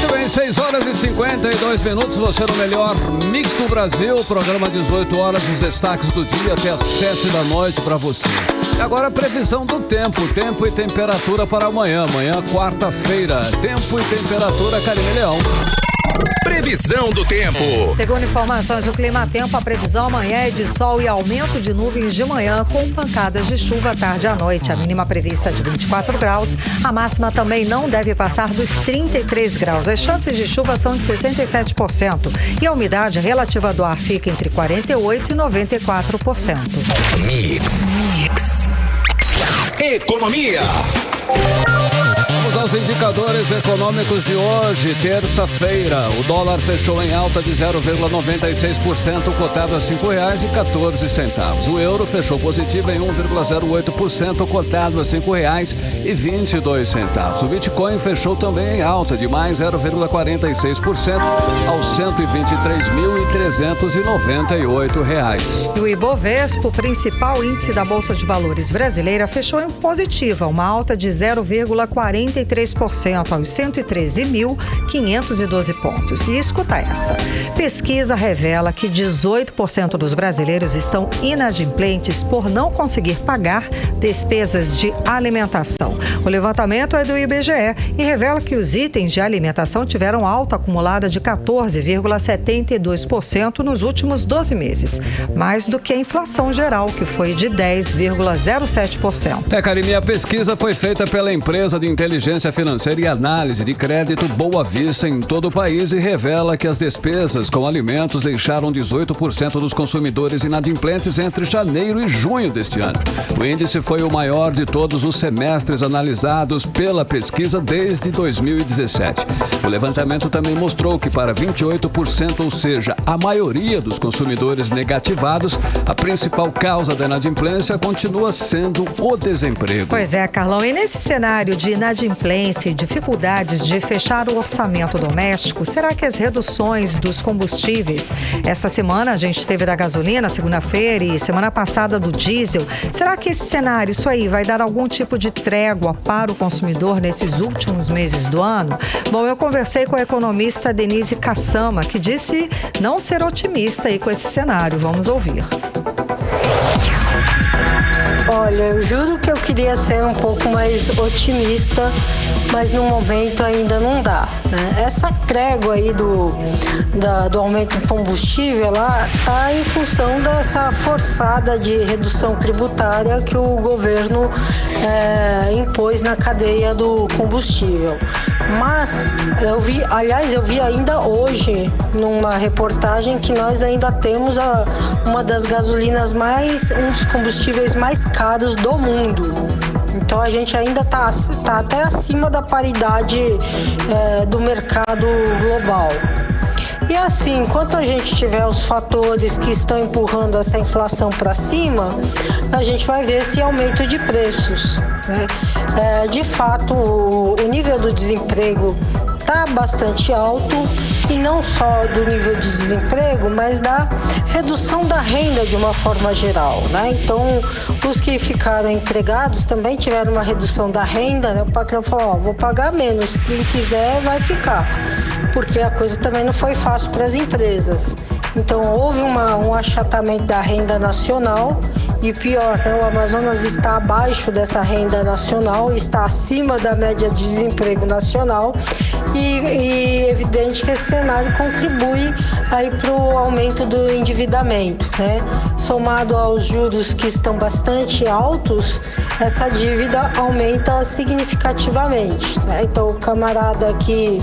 Muito bem, 6 horas e 52 minutos, você no melhor mix do Brasil, programa 18 horas, os destaques do dia até as 7 da noite para você. E agora a previsão do tempo e temperatura para amanhã, quarta-feira, tempo e temperatura, Karine Leão. Previsão do tempo. Segundo informações do Clima Tempo, a previsão amanhã é de sol e aumento de nuvens de manhã com pancadas de chuva à tarde e à noite. A mínima prevista é de 24 graus. A máxima também não deve passar dos 33 graus. As chances de chuva são de 67% e a umidade relativa do ar fica entre 48% e 94%. Mix. Economia. Vamos aos indicadores econômicos de hoje, terça-feira. O dólar fechou em alta de 0,96%, cotado a R$ 5,14. O euro fechou positivo em 1,08%, cotado a R$ 5,22. O Bitcoin fechou também em alta de mais 0,46% aos R$ 123.398. E o Ibovespa, o principal índice da Bolsa de Valores brasileira, fechou em positiva, uma alta de 0,43% aos 113.512 pontos. E escuta essa. Pesquisa revela que 18% dos brasileiros estão inadimplentes por não conseguir pagar despesas de alimentação. O levantamento é do IBGE e revela que os itens de alimentação tiveram alta acumulada de 14,72% nos últimos 12 meses, mais do que a inflação geral, que foi de 10,07%. Karine, a pesquisa foi feita pela empresa de inteligência Agência Financeira e Análise de Crédito Boa Vista em todo o país e revela que as despesas com alimentos deixaram 18% dos consumidores inadimplentes entre janeiro e junho deste ano. O índice foi o maior de todos os semestres analisados pela pesquisa desde 2017. O levantamento também mostrou que para 28%, ou seja, a maioria dos consumidores negativados, a principal causa da inadimplência continua sendo o desemprego. Pois é, Carlão, e nesse cenário de inadimplência e dificuldades de fechar o orçamento doméstico, será que as reduções dos combustíveis, essa semana a gente teve da gasolina, segunda-feira, e semana passada do diesel, será que esse cenário, isso aí, vai dar algum tipo de trégua para o consumidor nesses últimos meses do ano? Bom, eu conversei com a economista Denise Cassama, que disse não ser otimista aí com esse cenário. Vamos ouvir. Olha, eu juro que eu queria ser um pouco mais otimista, mas no momento ainda não dá, né? Essa trégua aí do aumento do combustível, ela está em função dessa forçada de redução tributária que o governo impôs na cadeia do combustível. Mas eu vi ainda hoje numa reportagem que nós ainda temos uma das gasolinas um dos combustíveis mais caros do mundo. Então a gente ainda está até acima da paridade do mercado global. E assim, enquanto a gente tiver os fatores que estão empurrando essa inflação para cima, a gente vai ver esse aumento de preços, né? De fato, o nível do desemprego está bastante alto, e não só do nível de desemprego, mas da redução da renda de uma forma geral, né? Então, os que ficaram empregados também tiveram uma redução da renda, né? O patrão falou, vou pagar menos, quem quiser vai ficar, porque a coisa também não foi fácil para as empresas. Então, houve um achatamento da renda nacional. E pior, né? O Amazonas está abaixo dessa renda nacional, está acima da média de desemprego nacional, e evidente que esse cenário contribui aí para o aumento do endividamento, né? Somado aos juros que estão bastante altos, essa dívida aumenta significativamente, né? Então, o camarada que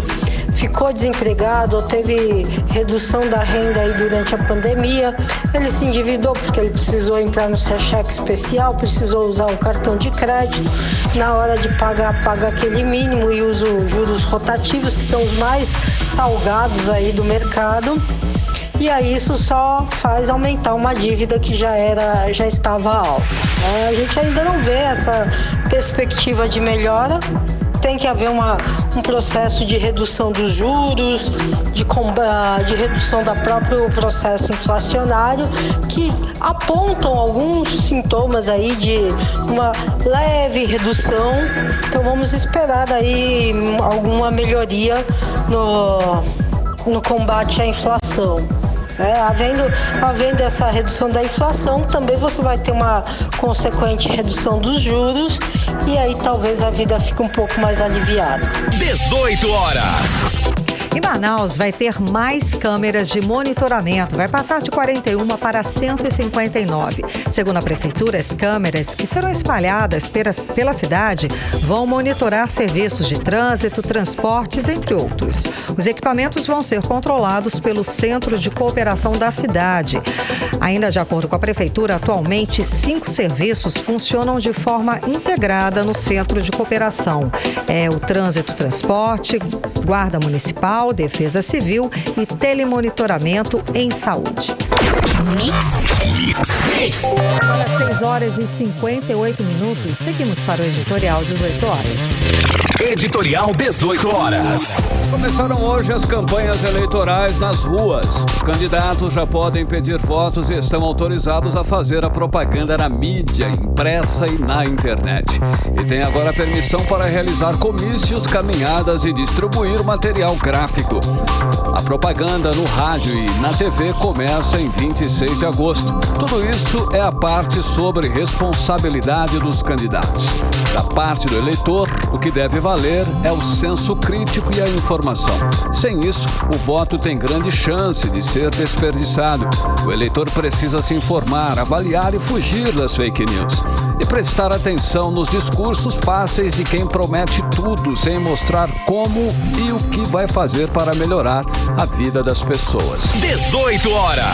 ficou desempregado ou teve redução da renda aí durante a pandemia, ele se endividou porque ele precisou entrar no cheque especial, precisou usar o cartão de crédito, na hora de paga aquele mínimo e usa os juros rotativos, que são os mais salgados aí do mercado. E aí isso só faz aumentar uma dívida que já estava alta. A gente ainda não vê essa perspectiva de melhora. Tem que haver um processo de redução dos juros, de redução do próprio processo inflacionário, que apontam alguns sintomas aí de uma leve redução. Então vamos esperar aí alguma melhoria no combate à inflação. Havendo essa redução da inflação, também você vai ter uma consequente redução dos juros, e aí talvez a vida fique um pouco mais aliviada. 18 horas. Em Manaus vai ter mais câmeras de monitoramento, vai passar de 41 para 159. Segundo a Prefeitura, as câmeras que serão espalhadas pela cidade vão monitorar serviços de trânsito, transportes, entre outros. Os equipamentos vão ser controlados pelo Centro de Cooperação da cidade. Ainda de acordo com a Prefeitura, atualmente 5 serviços funcionam de forma integrada no Centro de Cooperação. É o Trânsito Transporte, Guarda Municipal, Defesa Civil e Telemonitoramento em Saúde. Mix. Agora 6 horas e 58 minutos. Seguimos para o editorial 18 horas. Editorial 18 horas. Começaram hoje as campanhas eleitorais nas ruas. Os candidatos já podem pedir votos e estão autorizados a fazer a propaganda na mídia, impressa e na internet. E tem agora permissão para realizar comícios, caminhadas e distribuir material gráfico. A propaganda no rádio e na TV começa em 26 de agosto. Tudo isso é a parte sobre responsabilidade dos candidatos. Da parte do eleitor, o que deve valer é o senso crítico e a informação. Sem isso, o voto tem grande chance de ser desperdiçado. O eleitor precisa se informar, avaliar e fugir das fake news. e prestar atenção nos discursos fáceis de quem promete tudo sem mostrar como e o que vai fazer para melhorar a vida das pessoas. 18 horas.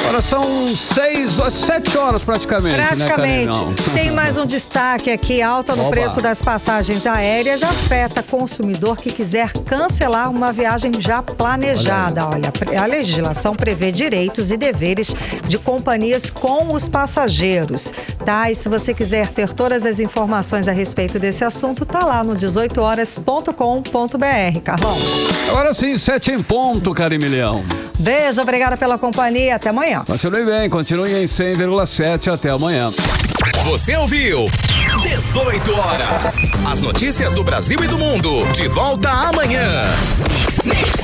Agora são 7 horas praticamente, Praticamente. Né, Tem mais um destaque aqui. Alta no preço das passagens aéreas afeta consumidor que quiser cancelar uma viagem já planejada. Olha, a legislação prevê direitos e deveres de companhias com os passageiros, tá? E se você quiser ter todas as informações a respeito desse assunto, tá lá no 18horas.com.br, Carlão. Agora sim, 7 em ponto, Karime Leão. Beijo, obrigada pela companhia. Até amanhã. Continue bem, continue em 100,7. Até amanhã. Você ouviu 18 horas. As notícias do Brasil e do mundo. De volta amanhã. Mix.